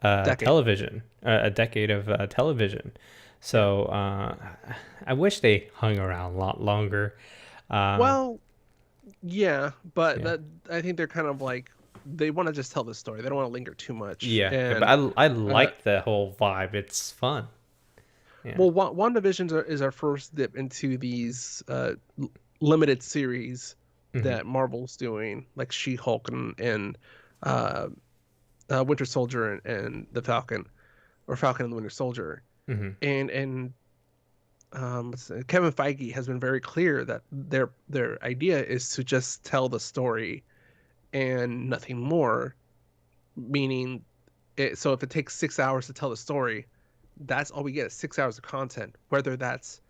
Decade. television, a decade of television. Yeah. So I wish they hung around a lot longer. Uh, Well, yeah, but yeah, that I think they're kind of like they want to just tell the story. They don't want to linger too much. yeah, but And I uh, like the whole vibe. It's fun. Yeah. well, WandaVision is our first dip into these limited series Mm-hmm. that Marvel's doing, like She-Hulk and uh, Winter Soldier and the Falcon, or Falcon and the Winter Soldier. Mm-hmm. And Kevin Feige has been very clear that their idea is to just tell the story and nothing more. Meaning, so if it takes 6 hours to tell the story, that's all we get is 6 hours of content. Whether that's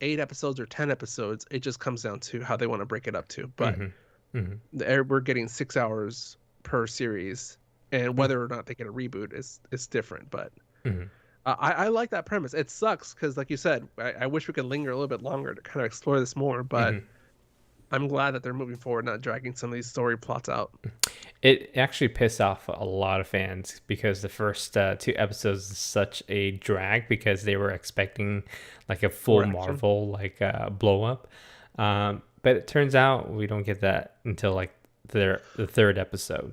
8 episodes or 10 episodes, it just comes down to how they want to break it up to. But Mm-hmm. Mm-hmm. we're getting 6 hours per series, and whether or not they get a reboot is different. But Mm-hmm. I like that premise. It sucks because, like you said, I wish we could linger a little bit longer to kind of explore this more. But Mm-hmm. I'm glad that they're moving forward, not dragging some of these story plots out. It actually pissed off a lot of fans because the first two episodes is such a drag because they were expecting like a full More action. Marvel like blow up, but it turns out we don't get that until like the third episode.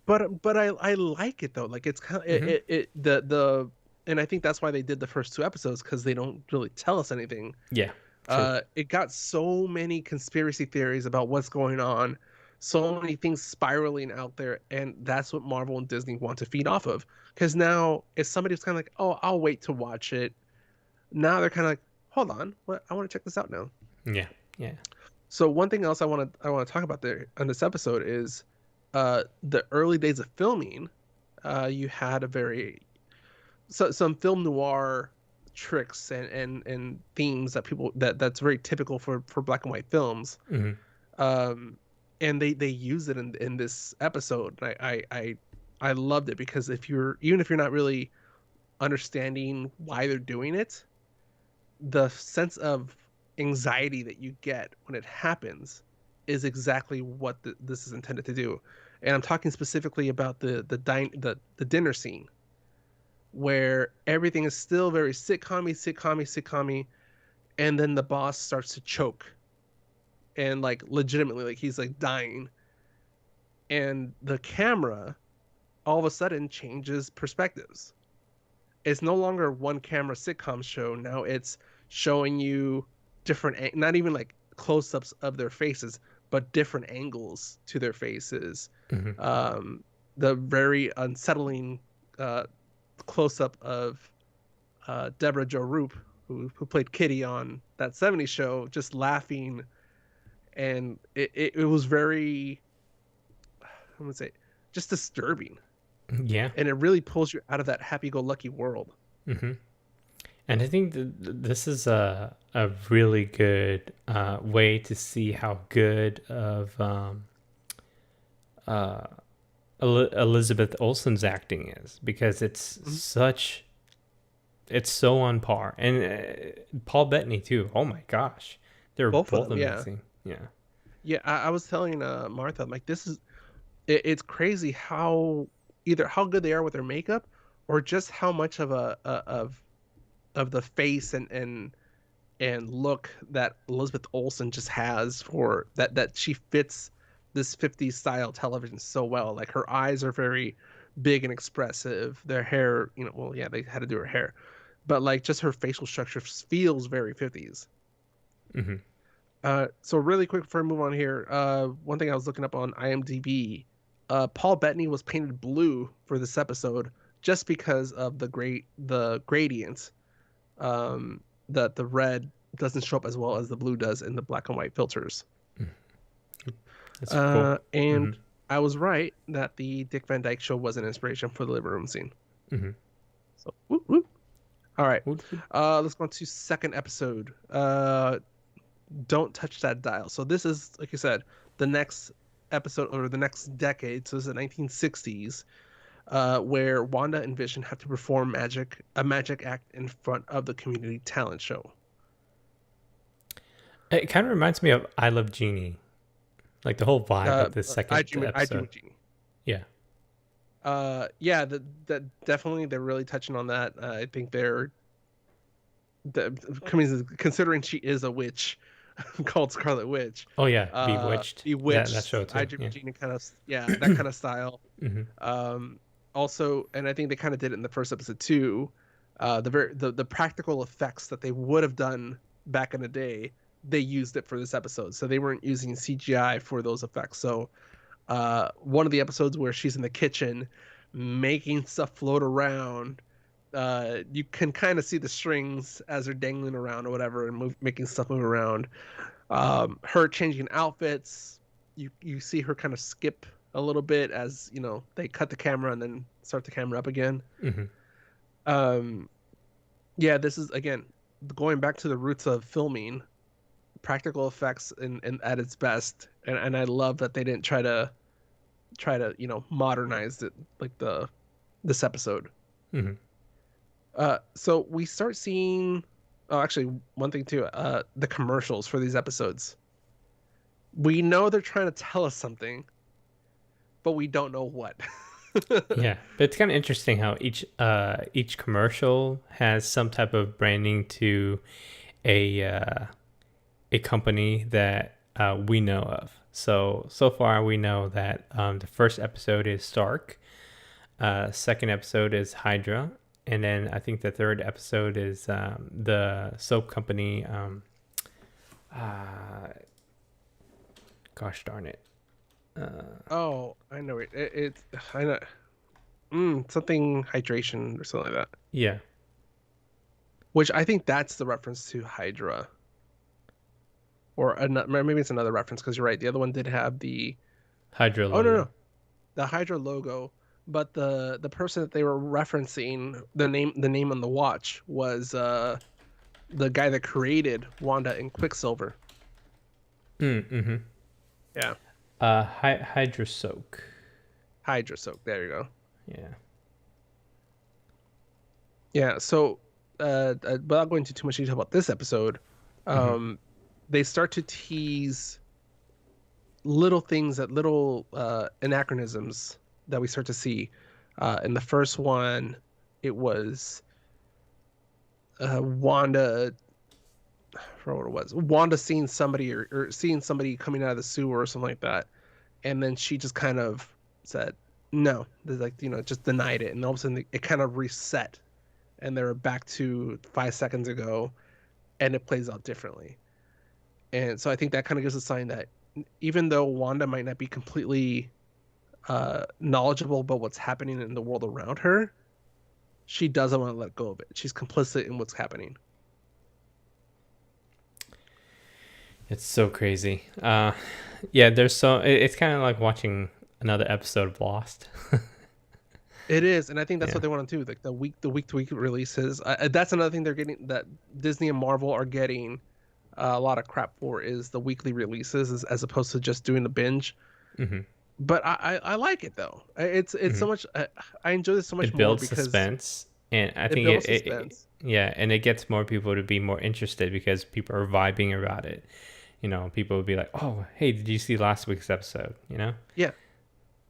But I like it though. Like it's kind of Mm-hmm. the and I think that's why they did the first 2 episodes because they don't really tell us anything. Yeah, true. It got so many conspiracy theories about what's going on, so many things spiraling out there, and that's what Marvel and Disney want to feed off of. Because now, if somebody's kind of like, "Oh, I'll wait to watch it," now they're kind of like, "Hold on, what? I want to check this out now." Yeah, yeah. So one thing else I want to talk about there on this episode is the early days of filming. You had a very some film noir tricks and themes that people that's very typical for black and white films. Mm-hmm. um and they use it in this episode. I loved it because even if you're not really understanding why they're doing it, the sense of anxiety that you get when it happens is exactly what this is intended to do. And I'm talking specifically about the dinner scene where everything is still very sitcom-y, and then the boss starts to choke and like legitimately like he's like dying, and the camera all of a sudden changes perspectives. It's no longer one camera sitcom show. Now it's showing you different, not even like close-ups of their faces, but different angles to their faces. Mm-hmm. Um, the very unsettling close-up of Deborah Jo Rupp, who played Kitty on that '70s show, just laughing, and it was very, I would say, just disturbing, Yeah. and it really pulls you out of that happy-go-lucky world. Mm-hmm. And I think this is a really good way to see how good of uh, Elizabeth Olsen's acting is because Mhm. it's so on par, and Paul Bettany too. Oh my gosh, they're Both of both them, yeah. amazing. Yeah. Yeah, I was telling Martha, I'm like, it's crazy how either how good they are with their makeup, or just how much of of the face and look that Elizabeth Olsen just has for that she fits this 50s style television so well. Like her eyes are very big and expressive. Their hair, well, yeah, they had to do her hair, but like just her facial structure feels very 50s. Mm-hmm. So really quick before I move on here, one thing I was looking up on IMDb, Paul Bettany was painted blue for this episode just because of the gradient. That the red doesn't show up as well as the blue does in the black and white filters. That's cool. And Mm-hmm. I was right that the Dick Van Dyke Show was an inspiration for the living room scene. Mm-hmm. So, whoop, whoop. All right. Would- would- Let's go on to second episode. Don't touch that dial. So this is, like you said, the next episode or the next decade. So this is the 1960s, where Wanda and Vision have to perform a magic act in front of the community talent show. It kind of reminds me of I Love Genie, like the whole vibe of the I second dream, I dream episode. of Genie. Yeah. Yeah, that definitely they're really touching on that. I think they're considering she is a witch called Scarlet Witch. Oh yeah, Bewitched. That Bewitched, show I too. Dream Yeah. of Genie kind of, yeah, that kind of style. Mm-hmm. Also, and I think they kind of did it in the first episode too. The practical effects that they would have done back in the day, they used it for this episode. So they weren't using CGI for those effects. So one of the episodes where she's in the kitchen making stuff float around, you can kind of see the strings as they're dangling around or whatever and making stuff move around. Her changing outfits, you see her kind of skip a little bit as they cut the camera and then start the camera up again. Mm-hmm. Yeah, this is again going back to the roots of filming, practical effects and at its best, and I love that they didn't try to modernize it like this episode. Mm-hmm. So we start seeing, oh, actually one thing too, the commercials for these episodes. We know they're trying to tell us something, but we don't know what. Yeah, but it's kind of interesting how each commercial has some type of branding to a company that we know of. So far we know that the first episode is Stark, second episode is Hydra, and then I think the third episode is the soap company. Gosh darn it. Oh, I know it. It's I know. Something hydration or something like that. Yeah. Which I think that's the reference to Hydra. Or maybe it's another reference because you're right. The other one did have the Hydra oh logo. no, the Hydra logo, but the person that they were referencing, the name on the watch was the guy that created Wanda and Quicksilver. Mm-hmm. Yeah. Hydra Soak. Hydra Soak. There you go. Yeah. Yeah. So, without going into too much detail about this episode, they start to tease little things, little anachronisms that we start to see. In the first one, it was Wanda. I forgot what it was. Wanda seeing somebody or seeing somebody coming out of the sewer or something like that, and then she just kind of said no. There's like just denied it, and all of a sudden it kind of reset, and they're back to 5 seconds ago, and it plays out differently. And so I think that kind of gives a sign that even though Wanda might not be completely knowledgeable about what's happening in the world around her, she doesn't want to let go of it. She's complicit in what's happening. It's so crazy. Yeah, it's kind of like watching another episode of Lost. It is, and I think that's what they want to do. Like the week to week releases. That's another thing they're getting, that Disney and Marvel are getting a lot of crap for, is the weekly releases as opposed to just doing the binge. Mm-hmm. But I like it though. It's so much. I enjoy this so much It builds more because suspense, and I think builds it suspense. yeah, and it gets more people to be more interested because people are vibing about it. People would be like, "Oh, hey, did you see last week's episode?" Yeah.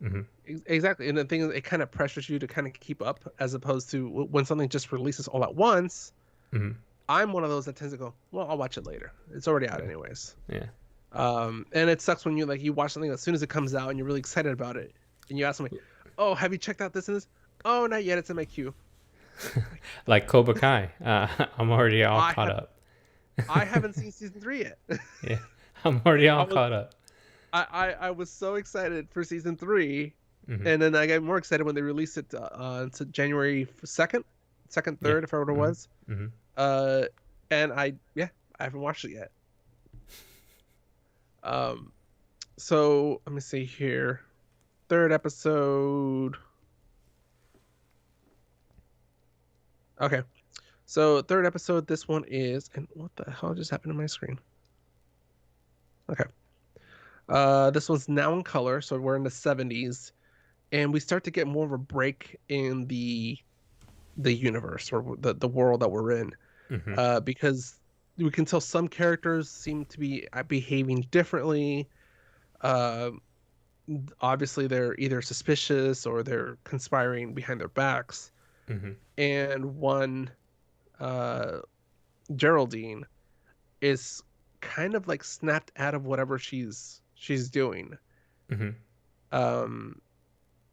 Mm-hmm. Exactly. And the thing is, it kind of pressures you to kind of keep up, as opposed to when something just releases all at once. Mm-hmm. I'm one of those that tends to go, well, I'll watch it later. It's already out anyways. Yeah. And it sucks when you watch something as soon as it comes out and you're really excited about it, and you ask somebody, oh, have you checked out this and this? Oh, not yet. It's in my queue. Like Cobra Kai. I'm already all caught up. I haven't seen season 3 yet. Yeah, I'm already all caught up. I was so excited for season 3, Mm-hmm. and then I got more excited when they released it to January 2nd, 3rd, if I remember what it was. Mm-hmm. And I haven't watched it yet. So let me see here. Third episode. Okay. So third episode, this one is, and what the hell just happened to my screen? Okay. This one's now in color, so we're in the 70s, and we start to get more of a break in the universe or the world that we're in. Mm-hmm. Because we can tell some characters seem to be behaving differently. Uh, Obviously, they're either suspicious or they're conspiring behind their backs. Mm-hmm. And one, uh, Geraldine, is kind of like snapped out of whatever she's doing. Mm-hmm. Um,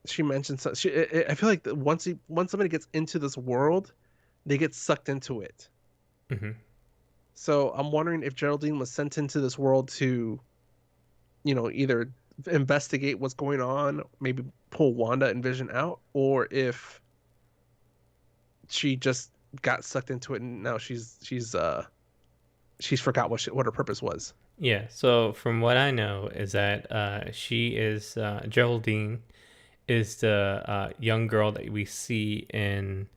she mentions I feel like once somebody gets into this world, they get sucked into it. Mm-hmm. So I'm wondering if Geraldine was sent into this world to, either investigate what's going on, maybe pull Wanda and Vision out, or if she just got sucked into it and now she's forgot what her purpose was. Yeah. So from what I know is that she is Geraldine is the young girl that we see in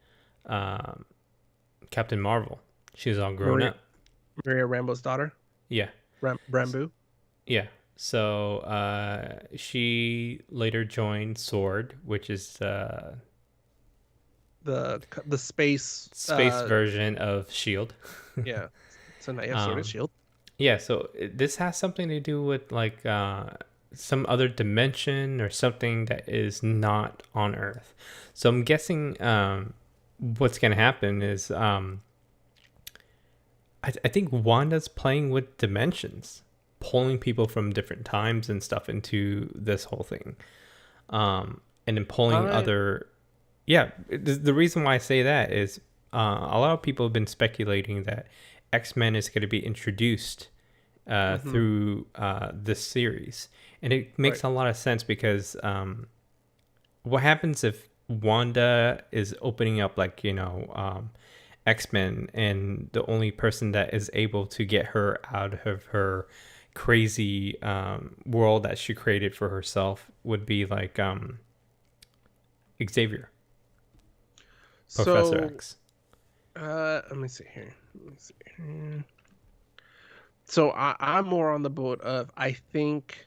um, Captain Marvel. She's all grown Maria up. Maria Rambo's daughter, Yeah. Rambo, Yeah. So she later joined Sword, which is the space. space version of Shield. Yeah. So now you have Sword and um, Shield. yeah. So this has something to do with like some other dimension or something that is not on Earth. So I'm guessing what's gonna happen is I think Wanda's playing with dimensions, pulling people from different times and stuff into this whole thing, and then pulling I other. Yeah, the reason why I say that is a lot of people have been speculating that X-Men is going to be introduced hmm through this series, and it right. makes a lot of sense because what happens if Wanda is opening up, like, X-Men, and the only person that is able to get her out of her crazy world that she created for herself would be like Xavier, Professor So X. let me see here. Let me see here. So I'm more on the boat of I think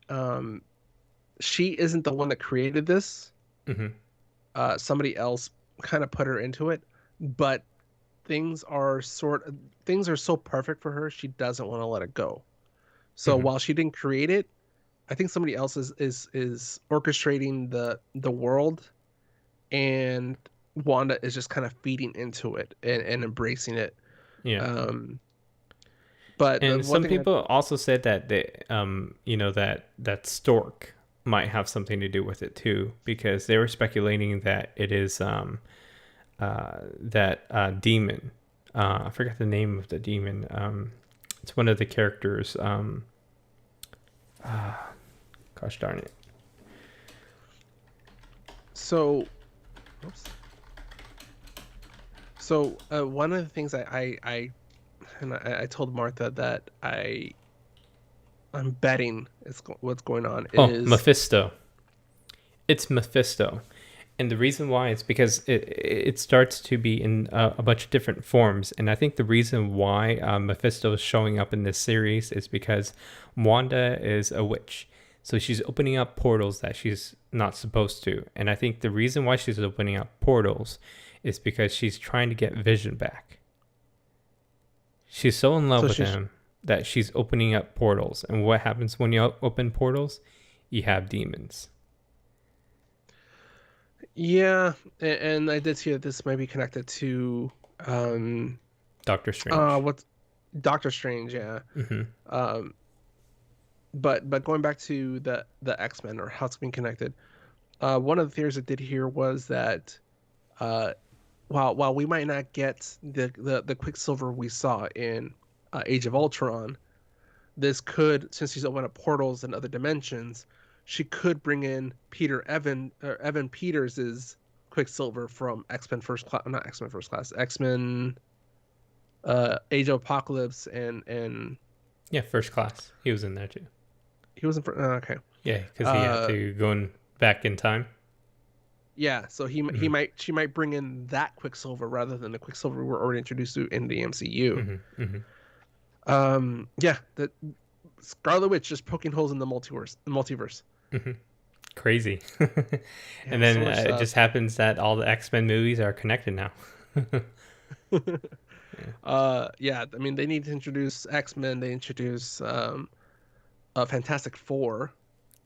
um she isn't the one that created this. Mm-hmm. Somebody else kind of put her into it, but things are things are so perfect for her, she doesn't want to let it go. So Mm-hmm. while she didn't create it, I think somebody else is orchestrating the world, and Wanda is just kind of feeding into it and embracing it. Yeah. Um, but the And one some thing people also said that that Stork might have something to do with it too, because they were speculating that it is that demon. I forgot the name of the demon. It's one of the characters. Gosh darn it. so oops. So one of the things I told Martha that I'm betting what's going on Oh, is Mephisto. It's Mephisto. And the reason why is because it starts to be in a bunch of different forms. And I think the reason why Mephisto is showing up in this series is because Wanda is a witch. So she's opening up portals that she's not supposed to. And I think the reason why she's opening up portals is because she's trying to get Vision back. She's so in love so with she's him that she's opening up portals. And what happens when you open portals? You have demons. yeah, and I did see that this might be connected to um Doctor Strange. what's Doctor Strange, yeah. Mm-hmm. Um, but going back to the X-Men or how it's being connected, one of the theories I did hear was that uh, while we might not get the Quicksilver we saw in Age of Ultron, this could, since she's opened up portals and other dimensions, she could bring in Evan Peters's Quicksilver from X-Men First Class, not X-Men First Class, X-Men Age of Apocalypse and Yeah, First Class. He was in there too. He wasn't for okay. Yeah, because he had Uh, to go back in time. yeah. So he Hmm. might she might bring in that Quicksilver rather than the Quicksilver we're already introduced to in the MCU. Hmm. Hmm. Yeah. That Scarlet Witch just poking holes in the multiverse. The multiverse. Hmm. Crazy. And Yeah. then So much it stuff. just happens that all the X-Men movies are connected now. Yeah. Yeah. I mean, they need to introduce X-Men. They introduce a Fantastic Four,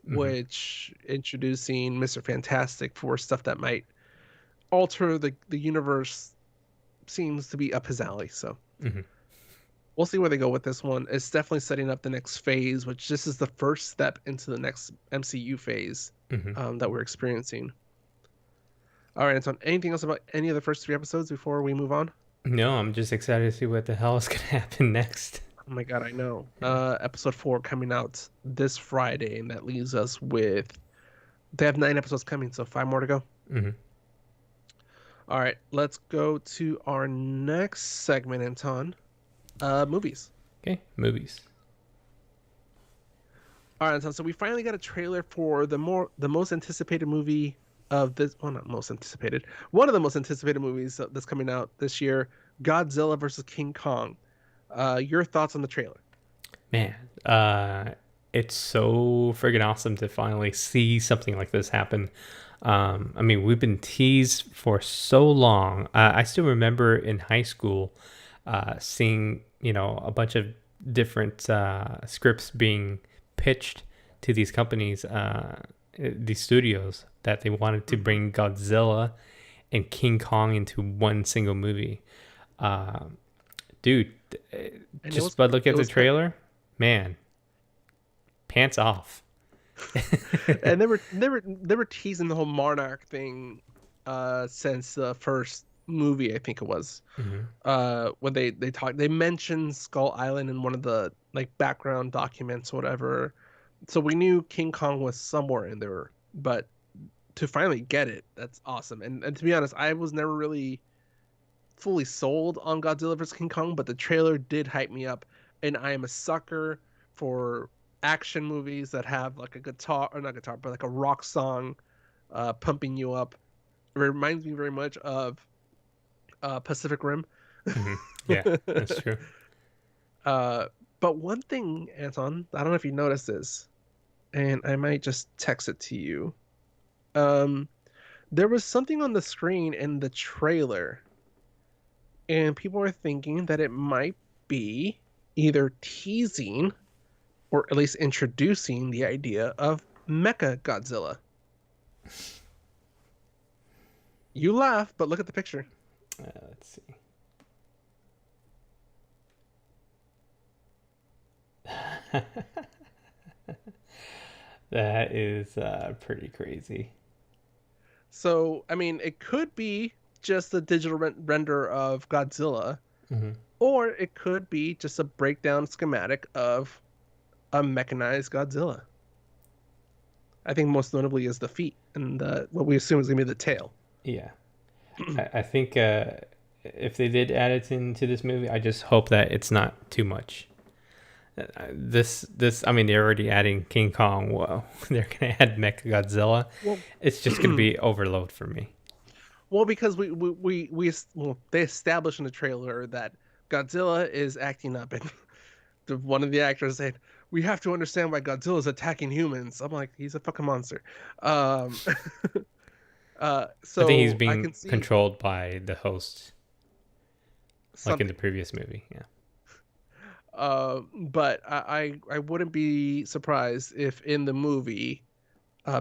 Hmm. which introducing Mr. Fantastic for stuff that might alter the universe seems to be up his alley. So Hmm. we'll see where they go with this one. It's definitely setting up the next phase, which this is the first step into the next MCU phase Hmm. that we're experiencing. All right, Anton. Anything else about any of the first three episodes before we move on? No, I'm just excited to see what the hell is gonna happen next. Oh my god, I know. Yeah. Episode 4 coming out this Friday, and that leaves us with they have 9 episodes coming, so 5 more to go. Hmm. All right, let's go to our next segment, Anton. Movies. Okay, movies. All right, so we finally got a trailer for the most anticipated movie of this. Well, not most anticipated. One of the most anticipated movies that's coming out this year, Godzilla versus King Kong. Your thoughts on the trailer? Man, it's so friggin' awesome to finally see something like this happen. I mean, we've been teased for so long. I still remember in high school seeing, a bunch of different scripts being pitched to these companies, these studios, that they wanted to Hmm. bring Godzilla and King Kong into one single movie. Uh, Dude, And just by looking it at the was trailer, man, pants off. and they were teasing the whole Monarch thing since the first movie, I think it was. Hmm. When they mentioned Skull Island in one of the like background documents or whatever. So we knew King Kong was somewhere in there, but to finally get it, that's awesome. And to be honest, I was never really fully sold on Godzilla vs King Kong, but the trailer did hype me up, and I am a sucker for action movies that have like a guitar or not guitar, but like a rock song pumping you up. It reminds me very much of Pacific Rim. Hmm. Yeah, that's true. uh, but one thing, Anton, I don't know if you noticed this, and I might just text it to you. Um, there was something on the screen in the trailer, and people are thinking that it might be either teasing or at least introducing the idea of Mecha Godzilla. You laugh, but look at the picture. Let's see. That is pretty crazy. So, I mean, it could be just a digital render of Godzilla, Hmm. or it could be just a breakdown schematic of a mechanized Godzilla. I think most notably is the feet and what we assume is going to be the tail. Yeah, I think if they did add it into this movie, I just hope that it's not too much. I mean, they're already adding King Kong. Whoa, they're gonna add Mecha Godzilla. Well, It's just gonna be overload for me. well, because well, they established in the trailer that Godzilla is acting up, and one of the actors said, "We have to understand why Godzilla is attacking humans." I'm like, he's a fucking monster. Um, I think he's so I being can see controlled by the host, like in the something. previous movie. Yeah. But I wouldn't be surprised if in the movie,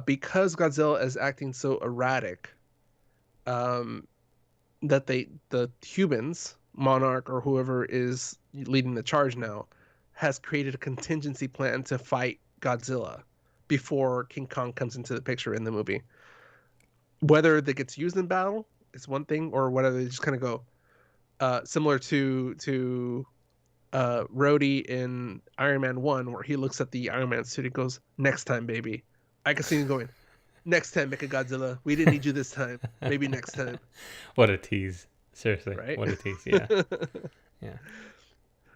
because Godzilla is acting so erratic, um, that the humans, Monarch or whoever is leading the charge now, has created a contingency plan to fight Godzilla before King Kong comes into the picture in the movie. Whether that gets used in battle is one thing, or whether they just kind of go similar to Rhodey in Iron Man 1, where he looks at the Iron Man suit and goes, "Next time, baby." I can see him going, "Next time, Mechagodzilla. We didn't need you this time. Maybe next time." What a tease! Seriously, Right? what a tease! Yeah, yeah.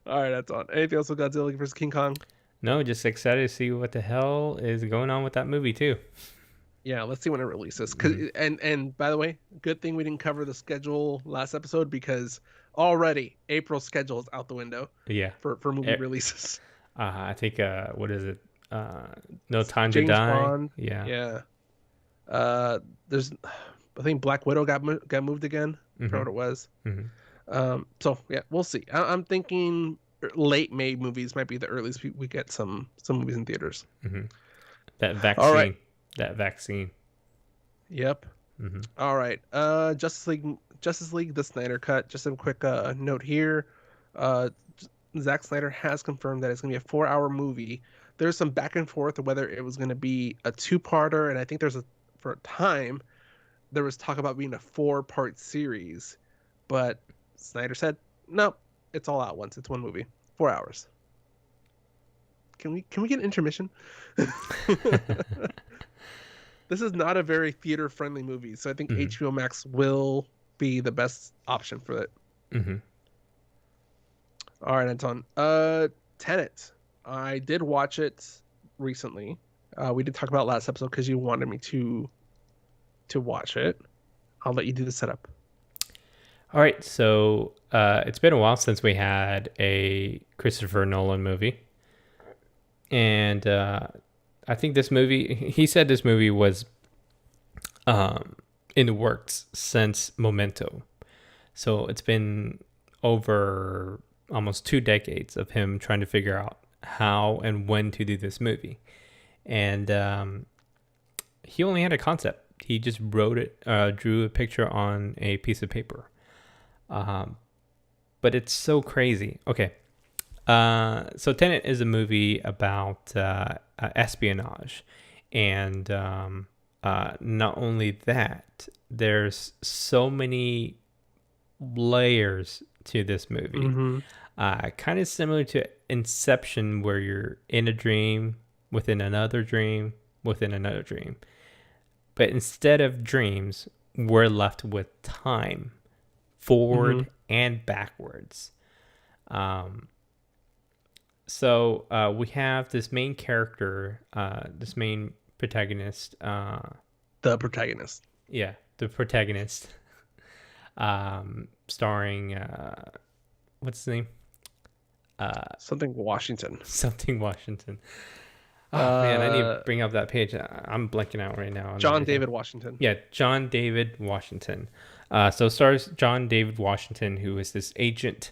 All right, that's on. Anything else with Godzilla versus King Kong? No, just excited to see what the hell is going on with that movie too. Yeah, let's see when it releases. Mm-hmm. And by the way, good thing we didn't cover the schedule last episode because already April's schedule is out the window Yeah. for movie Eh, releases. I think what is it? No Time to James Die. Bond, Yeah. yeah. There's, I think Black Widow got moved again. I forgot Mm-hmm. what it was. Mm-hmm. So yeah, we'll see. I'm thinking late May movies might be the earliest we get some movies in theaters. Mm-hmm. That All right. vaccine. That vaccine. Yep. Mm-hmm. All right. Justice League, the Snyder Cut. Just a quick note here. Uh, Zack Snyder has confirmed that it's going to be a 4-hour movie. There's some back and forth of whether it was going to be a two-parter, and I think for a time there was talk about being a 4-part series, but Snyder said no, it's all out once. It's one movie, 4 hours. Can we get an intermission? This is not a very theater friendly movie, so I think Mm-hmm. HBO Max will be the best option for it. Mm-hmm. All right, Anton. Tenet. I did watch it recently. We did talk about it last episode because you wanted me to watch it. I'll let you do the setup. All right. So it's been a while since we had a Christopher Nolan movie, and I think this movie. He said this movie was in the works since Memento. So it's been over almost 2 decades of him trying to figure out how and when to do this movie. And he only had a concept. He just wrote it, drew a picture on a piece of paper. But it's so crazy. Okay. So Tenet is a movie about espionage. And not only that, there's so many layers to this movie. Mm-hmm. Kind of similar to Inception, where you're in a dream within another dream within another dream. But instead of dreams, we're left with time, forward and backwards. So we have this main character, this main protagonist. The protagonist. Yeah, the protagonist. Starring what's his name? Something Washington. Something Washington. Oh man, I need to bring up that page. I'm blanking out right now. John David Washington. Yeah, John David Washington. So stars John David Washington, who is this agent,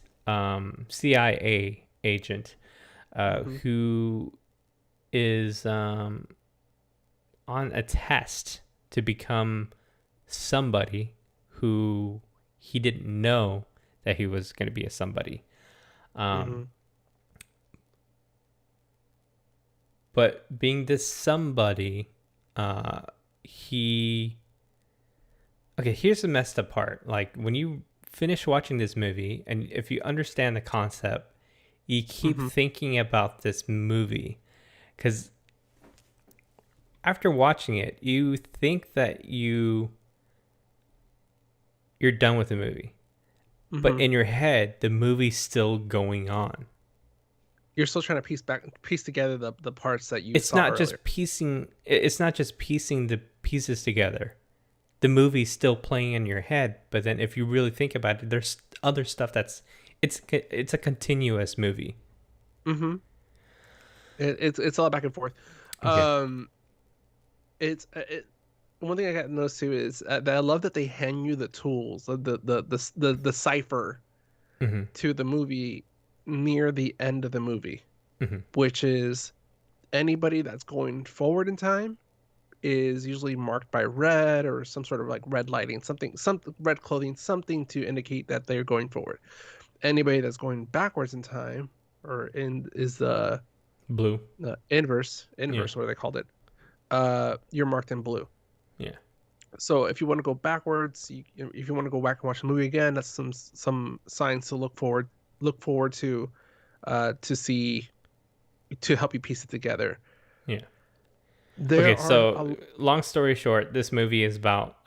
CIA agent, who is on a test to become somebody who he didn't know that he was going to be a somebody. But being this somebody, here's the messed up part. Like, when you finish watching this movie, and if you understand the concept, you keep thinking about this movie. Because after watching it, you think that you're done with the movie. But in your head, the movie's still going on. You're still trying to piece together the parts that you It's saw not earlier. just piecing the pieces together. The movie's still playing in your head, but then if you really think about it, there's other stuff it's a continuous movie. It's all back and forth. Okay. One thing I got noticed too is that I love that they hand you the tools, the cipher to the movie near the end of the movie, which is anybody that's going forward in time is usually marked by red or some sort of like red lighting, some red clothing, something to indicate that they're going forward. Anybody that's going backwards in time is the Blue. inverse, where they called it. You're marked in blue. Yeah. So if you want to go backwards, if you want to go back and watch the movie again, that's some signs to look forward to see, to help you piece it together. Yeah. So long story short, this movie is about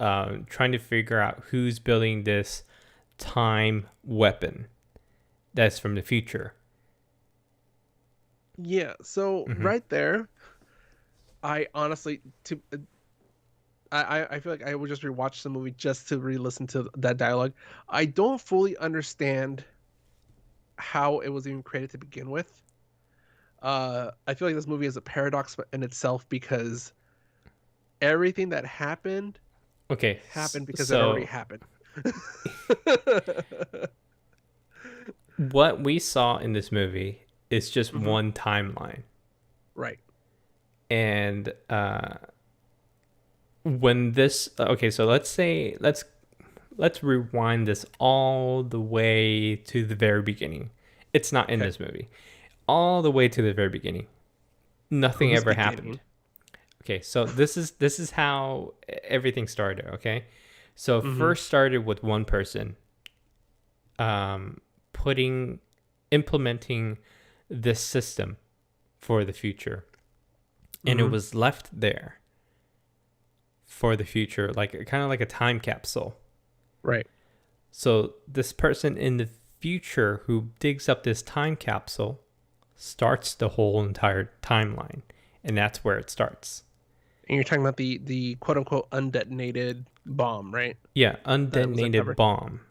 trying to figure out who's building this time weapon that's from the future. Yeah, so Mm-hmm. right there, I honestly I feel like I would just rewatch the movie just to re-listen to that dialogue. I don't fully understand how it was even created to begin with. I feel like this movie is a paradox in itself because everything that Okay, happened because it already so happened. what we saw in this movie is just Hmm. one timeline. Right. And when this okay, so let's rewind this all the way to the very beginning. It's not in Okay. this movie. All the way to the very beginning. Nothing Who's ever happened. beginning? Okay, so this is how everything started, okay? So it Hmm. first started with one person um putting implementing this system for the future, and it Hmm. was left there for the future, like kind of like a time capsule. Right. So this person in the future who digs up this time capsule starts the whole entire timeline, and that's where it starts. And you're talking about the quote unquote undetonated bomb, right? Yeah, That was undetonated uncovered. bomb.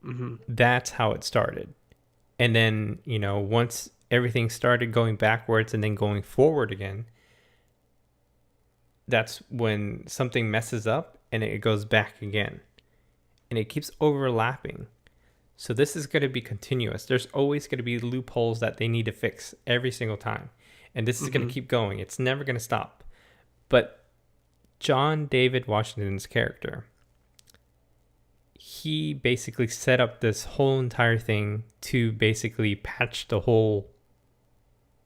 Hmm. That's how it started. And then, once everything started going backwards and then going forward again, that's when something messes up and it goes back again. And it keeps overlapping. So this is going to be continuous. There's always going to be loopholes that they need to fix every single time. And this is going Hmm. to keep going. It's never going to stop. But John David Washington's character, he basically set up this whole entire thing to basically patch the hole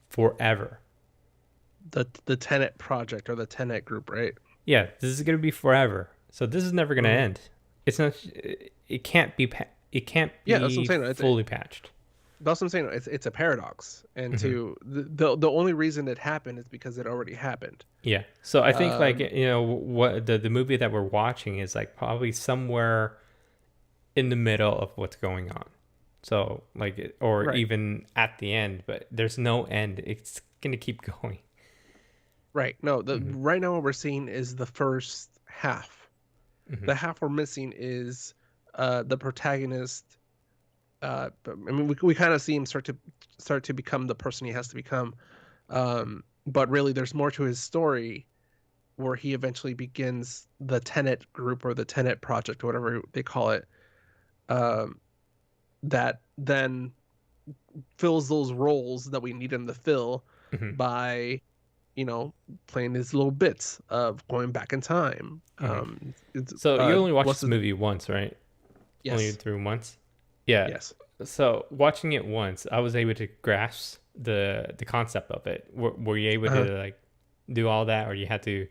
forever. The Tenet project or the Tenet group, right? Yeah, this is going to be forever. So this is never going to Hmm. end. It's not. It can't be. It can't Yeah, that's what I'm be saying. fully patched. That's what I'm saying. It's a paradox, and Hmm. the only reason it happened is because it already happened. Yeah. So I think like Um, what the movie that we're watching is like probably somewhere in the middle of what's going on. So like or right, even at the end, but there's no end. It's gonna keep going. right. No, the Hmm. right now what we're seeing is the first half. Hmm. The half we're missing is the protagonist. I mean, we kind of see him start to become the person he has to become. But really, there's more to his story where he eventually begins the Tenet group or the Tenet project, or whatever they call it. Um, that then fills those roles that we need him to fill Hmm. by, you know, playing these little bits of going back in time. Hmm. So you only watched What's this the movie once, right? Only yes, through once. Yeah. yes. So watching it once, I was able to grasp the concept of it. Were you able Uh, to like do all that, or you had to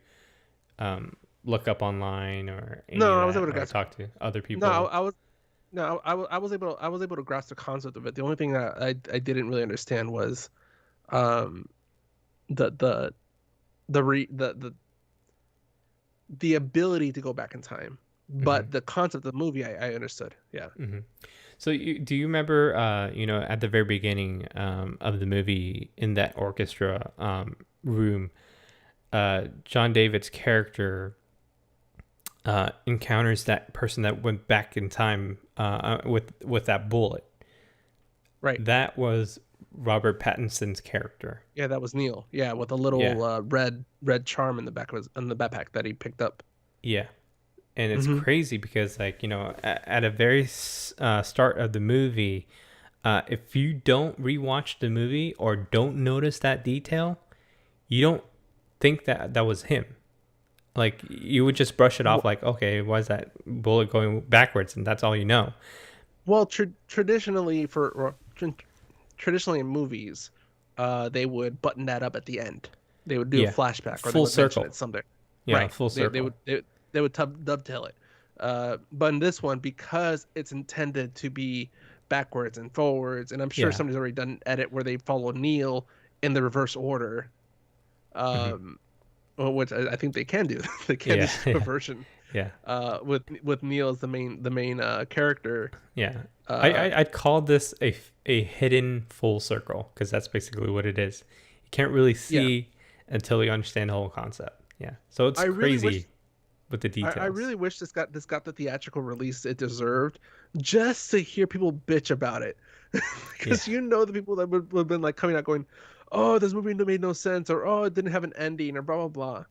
look up online or any no, of I was able that, to or grasp. talk to other No, people? I was no, I was able to grasp the concept of it. The only thing that I didn't really understand was um the the the ability to go back in time. Hmm. But the concept of the movie I understood. Yeah. Hmm. So do you remember, at the very beginning of the movie in that orchestra room, John David's character encounters that person that went back in time with that bullet. Right. That was Robert Pattinson's character. Yeah, that was Neil. Yeah, with a Yeah, little red charm in the back of his in the backpack that he picked up. yeah. And it's Hmm. crazy because, like, at a very start of the movie, if you don't rewatch the movie or don't notice that detail, you don't think that that was him. Like, you would just brush it off, like, okay, why is that bullet going backwards? And that's all you know. Well, traditionally traditionally in movies, they would button that up at the end. They would do a Yeah, flashback or they full would mention it circle. someday. Yeah, Right. full circle. They would dovetail it. But in this one, because it's intended to be backwards and forwards, and I'm sure Yeah. somebody's already done an edit where they follow Neil in the reverse order. Hmm. Um, which I think they can do. They can Yeah. just do a Yeah. version Yeah. with Neil as the main character. Yeah. Uh, I'd call this a hidden full circle because that's basically what it is. can't really Yeah, see until you understand the whole concept. Yeah. So it's I really wish crazy with the I details. really wish this got the theatrical release it deserved, just to hear people bitch about it, Yeah. because the people that would have been like coming out going, "Oh, this movie made no sense," or "Oh, it didn't have an ending," or blah blah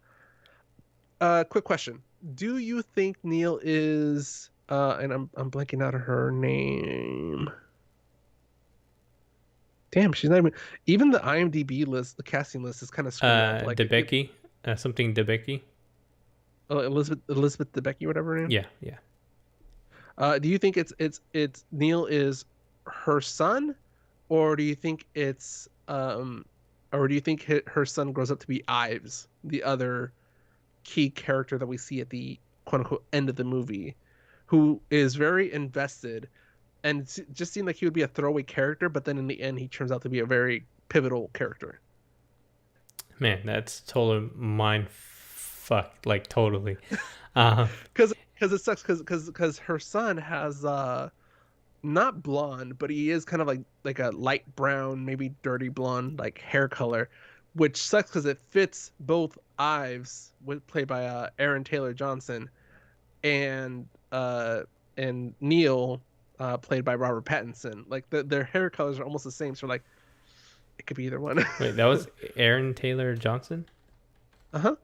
blah. Quick question: do you think Neil is and I'm blanking out of her name. Damn, she's not even the IMDb list. The casting list is kind of screwed up. Like DeBecky, something DeBecky. Elizabeth Debicki, whatever her name. Yeah, yeah. Do you think it's Neil is her son, or do you think or do you think her son grows up to be Ives, the other key character that we see at the quote unquote end of the movie, who is very invested and just seemed like he would be a throwaway character, but then in the end he turns out to be a very pivotal character. Man, that's total mind fuck. Like totally. Uh, Because it sucks because her son has not blonde, but he is kind of like a light brown, maybe dirty blonde, like hair color, which sucks because it fits both Ives, played by Aaron Taylor Johnson, and uh and Neil, played by Robert Pattinson. Like their hair colors are almost the same, so like it could be either one. wait, that was Aaron Taylor Johnson. Uh-huh.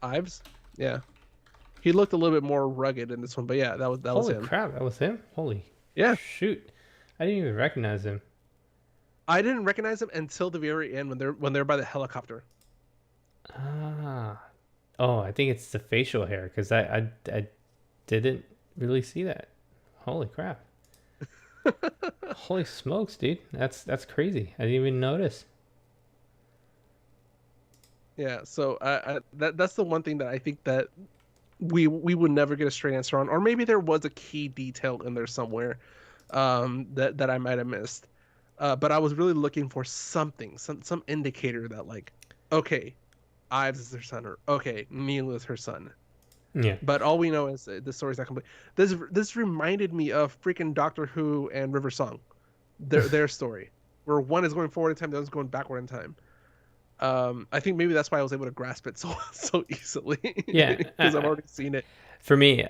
Ives, yeah. He looked a little bit more rugged in this one, but yeah, that was Holy him. crap, that was him. Holy Yeah, shoot, I didn't even recognize him. I didn't recognize him until the very end when they're by the helicopter. Ah, oh, I think it's the facial hair because I didn't really see that. Holy crap. Holy smokes, dude. That's crazy. I didn't even notice. Yeah, so that's the one thing that I think that we would never get a straight answer on, or maybe there was a key detail in there somewhere, that I might have missed. But I was really looking for something, some indicator that like, okay, Ives is her son, or okay, Neil is her son. Yeah. But all we know is the story's not complete. This reminded me of freaking Doctor Who and River Song, their story, where one is going forward in time, the other's going backward in time. I think maybe that's why I was able to grasp it so easily. Yeah. Because I've already seen it. For me,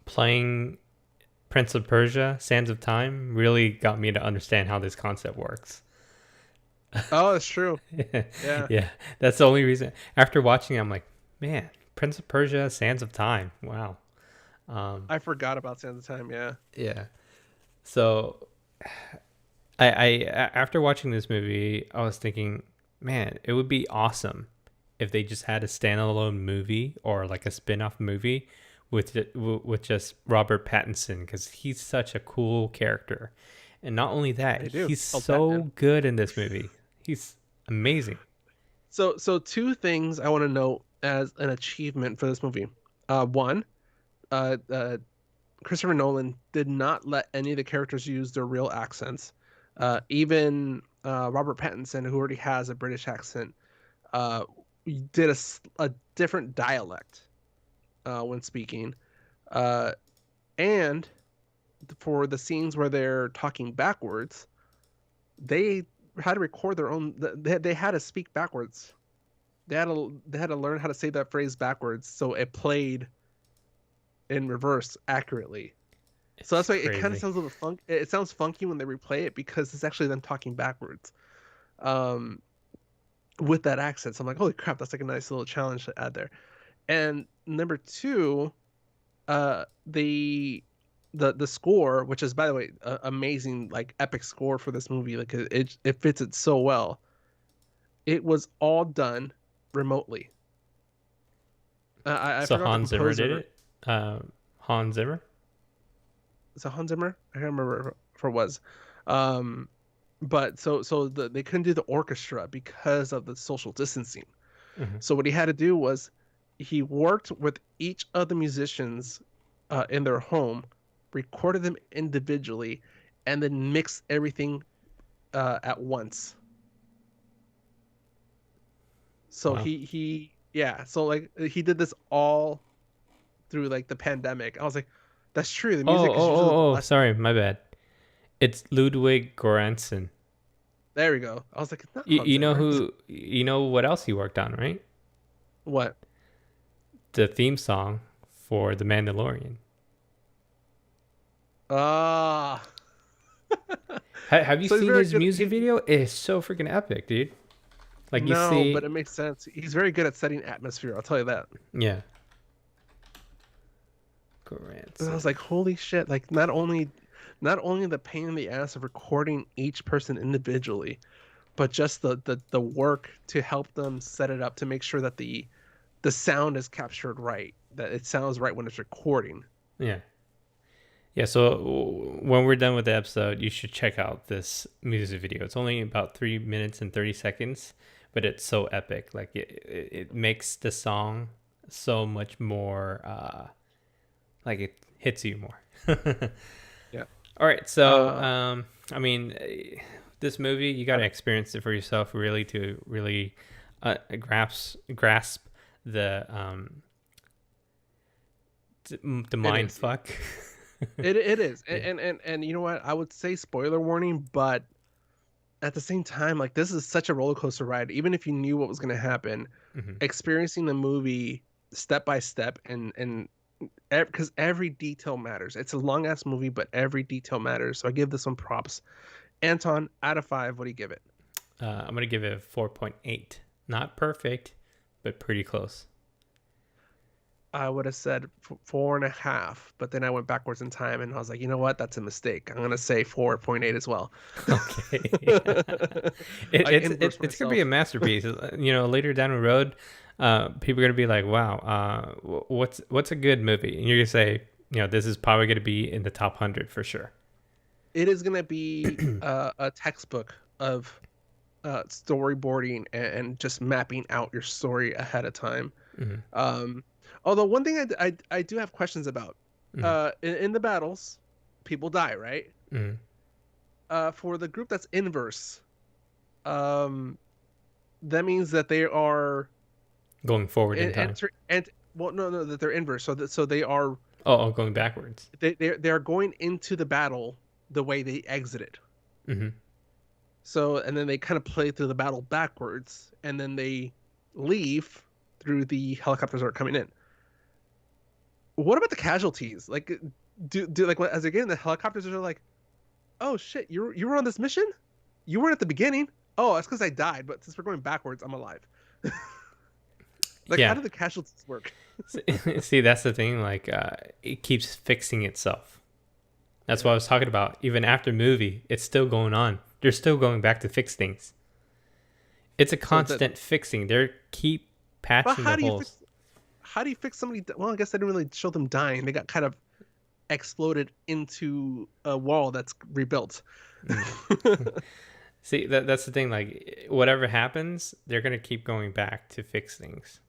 playing Prince of Persia: Sands of Time really got me to understand how this concept works. Oh, that's true. Yeah. Yeah, that's the only reason. After watching it, I'm like, man, Prince of Persia: Sands of Time. Wow. I forgot about Sands of Time. Yeah. Yeah. So, after watching this movie, I was thinking, man, it would be awesome if they just had a standalone movie or like a spin-off movie with just Robert Pattinson, because he's such a cool character. And not only that, They do. he's Oh, so Batman. good in this movie. He's amazing. So two things I want to note as an achievement for this movie. One, uh, uh, Christopher Nolan did not let any of the characters use their real accents. Even Robert Pattinson, who already has a British accent, uh, did a different dialect when speaking. Uh, and for the scenes where they're talking backwards, they had to record their own. They had to speak backwards. They had to learn how to say that phrase backwards, so it played in reverse accurately. So It's that's why it kind of crazy. sounds a little It sounds funky when they replay it because it's actually them talking backwards, um, with that accent. So I'm like, holy crap, that's like a nice little challenge to add there. And number two, the score, which is by the way amazing, like epic score for this movie, like it fits it so well. It was all done remotely. I So forgot the Hans Zimmer did composer. it. Hans Zimmer. Is it Hans Zimmer? I can't remember if it was. Um, but they couldn't do the orchestra because of the social distancing. Hmm. So what he had to do was he worked with each of the musicians in their home, recorded them individually, and then mixed everything at once. So Wow. he yeah, so like he did this all through like the pandemic. I was like, that's true. The Oh, oh, music is usually oh, oh. less. Sorry, my bad. It's Ludwig Göransson. There we go. I was like, it's not You, Hans you know Zimmer. who? You know what else he worked on, right? What? The theme song for The Mandalorian. Ah. Have you So he's seen very his good. music video? It is so freaking epic, dude. Like you No, but see, it makes sense. He's very good at setting atmosphere. I'll tell you that. yeah, And I was Granson. like, holy shit! Like not only the pain in the ass of recording each person individually, but just the work to help them set it up to make sure that the sound is captured right, that it sounds right when it's recording. Yeah, yeah. So when we're done with the episode, you should check out this music video. It's only about 3 minutes and 30 seconds, but it's so epic. Like it makes the song so much more. Like it hits you more. Yeah. All right, so Uh, I mean, this movie you got to experience it for yourself, really, to really grasp the the it mind is. fuck. It is. Yeah. And you know what? I would say spoiler warning, but at the same time, like this is such a roller coaster ride. Even if you knew what was going to happen, Hmm. experiencing the movie step by step and because every detail matters. It's a long ass movie, but every detail matters. So I give this one props. Anton, out of 5, what do you give it? I'm gonna give it a 4.8. Not perfect, but pretty close. I would have said 4.5, but then I went backwards in time and I was like, you know what? That's a mistake. I'm gonna say 4.8 as well. Okay. I inverse It's gonna be a myself. masterpiece. You know, later down the road, people are gonna be like, "Wow, what's a good movie?" And you're gonna say, you know, this is probably gonna be in the top 100 for sure. It is gonna be a textbook of storyboarding and just mapping out your story ahead of time. Hmm. Um, Although one thing I do have questions about, Hmm. in the battles, people die, right? Hmm. For the group that's inverse, um, that means that they are Going forward in time. enter and well, no, that they're inverse. So they are Going backwards. they are going into the battle the way they exited. Hmm. So and then they kind of play through the battle backwards, and then they leave through the helicopters that are coming in. What about the casualties? Like, do like as they get in the helicopters, are like, oh shit, you were on this mission? You weren't at the beginning. Oh, that's because I died. But since we're going backwards, I'm alive. Like, how Yeah. do the casualties work? See, that's the thing. Like, it keeps fixing itself. That's what Yeah, I was talking about. Even after movie, it's still going on. They're still going back to fix things. It's a so that. constant fixing. They keep But patching the holes. how do you fix somebody? Well, I guess they didn't really show them dying. They got kind of exploded into a wall that's rebuilt. Mm. See, that's the thing. Like, whatever happens, they're gonna keep going back to fix things.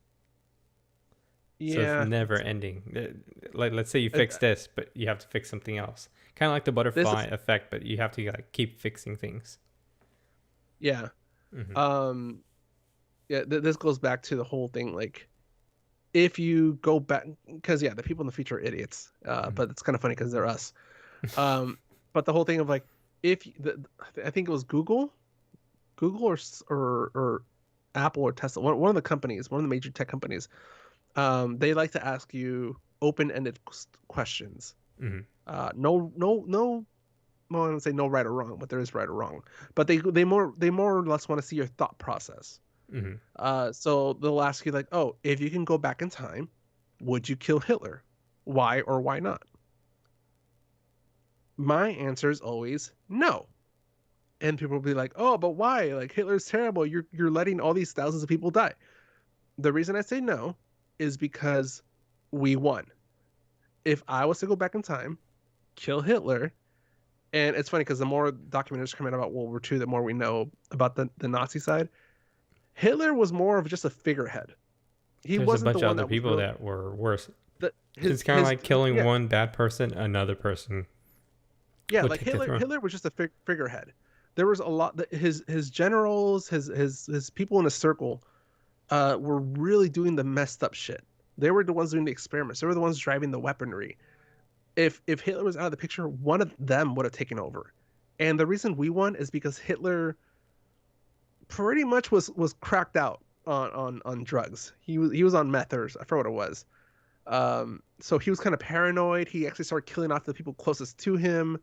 So it's Yeah, never ending. Like, let's say you uh, fix this, but you have to fix something else. Kind of like the this butterfly is effect, but you have to like keep fixing things. yeah. Hmm. Um, yeah. This goes back to the whole thing. Like, if you go back, because yeah, the people in the future are idiots. Hmm. But it's kind of funny because they're us. Um, but the whole thing of like, if I think it was Google or Apple or Tesla, one of the companies, one of the major tech companies, they like to ask you open-ended questions. Hmm. No. Well, I don't say no right or wrong, but there is right or wrong. But they more or less want to see your thought process. Hmm. So they'll ask you like, oh, if you can go back in time, would you kill Hitler? Why or why not? My answer is always no. And people will be like, oh, but why? Like Hitler's terrible. You're letting all these thousands of people die. The reason I say no is because we won. If I was to go back in time, kill Hitler, and it's funny because the more documentaries come out about World War II, the more we know about the Nazi side. Hitler was more of just a figurehead. He There's a wasn't the bunch of one other that was people really that were worse. the It's kind of like killing yeah, one bad person, another person yeah, would like take the throne. Hitler was just a figurehead. There was a lot that his generals, his people in a circle, were really doing the messed up shit. They were the ones doing the experiments. They were the ones driving the weaponry. If Hitler was out of the picture, one of them would have taken over. And the reason we won is because Hitler pretty much was cracked out on drugs. He was on meth, or I forgot what it was. So he was kind of paranoid. He actually started killing off the people closest to him,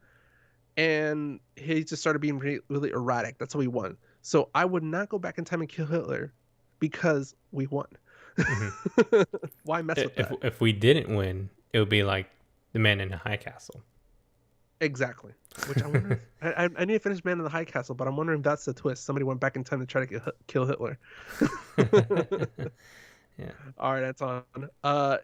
and he just started being really, really erratic. That's how he won. So I would not go back in time and kill Hitler because we won. Mm-hmm. Why mess with that? If we didn't win, it would be like the Man in the High Castle. Exactly. Which I wonder. I need to finish Man in the High Castle, but I'm wondering if that's the twist. Somebody went back in time to try to kill Hitler. Yeah. All right, that's on.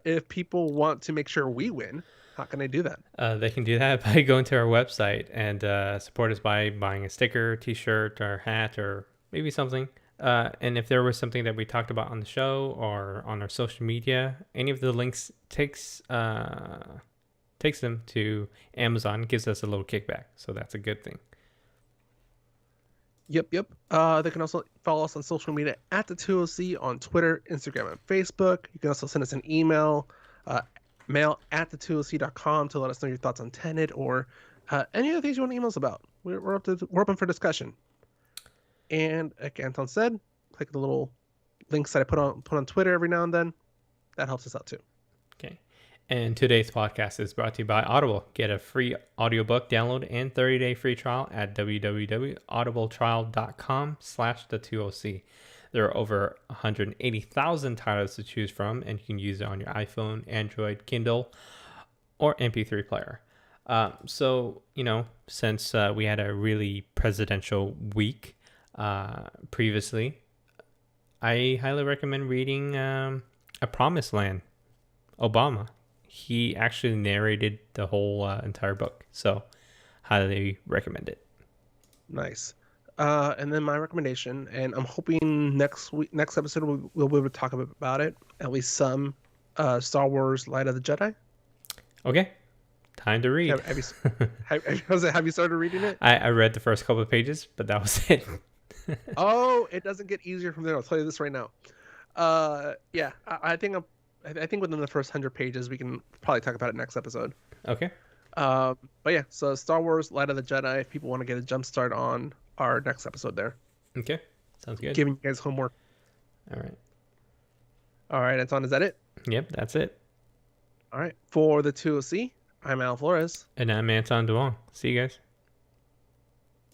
If people want to make sure we win, how can they do that? They can do that by going to our website and support us by buying a sticker, t-shirt, or hat, or maybe something. And if there was something that we talked about on the show or on our social media, any of the links takes them to Amazon, gives us a little kickback. So that's a good thing. Yep. They can also follow us on social media at the 2OC on Twitter, Instagram, and Facebook. You can also send us an email, mail at the2oc.com to let us know your thoughts on Tenet or any other things you want to email us about. We're open for discussion. And like Anton said, click the little links that I put on Twitter every now and then. That helps us out too. Okay. And today's podcast is brought to you by Audible. Get a free audiobook download and 30-day free trial at www.audibletrial.com/the2oc. There are over 180,000 titles to choose from, and you can use it on your iPhone, Android, Kindle, or MP3 player. So, since we had a really presidential week previously, I highly recommend reading A Promised Land, Obama. He actually narrated the whole entire book, so highly recommend it. Nice. And then my recommendation, and I'm hoping next episode we'll be able to talk about it, at least some Star Wars Light of the Jedi. Okay, time to read. Have you started reading it? I read the first couple of pages, but that was it. Oh, it doesn't get easier from there. I'll tell you this right now. Yeah, I think within the first 100 pages we can probably talk about it next episode. Okay. But yeah, so Star Wars Light of the Jedi, if people want to get a jump start on our next episode there. Okay, sounds good. Giving you guys homework. All right, Anton, is that it? Yep, that's it. All right, for the 2OC, I'm Al Flores. And I'm Anton Duong. See you guys.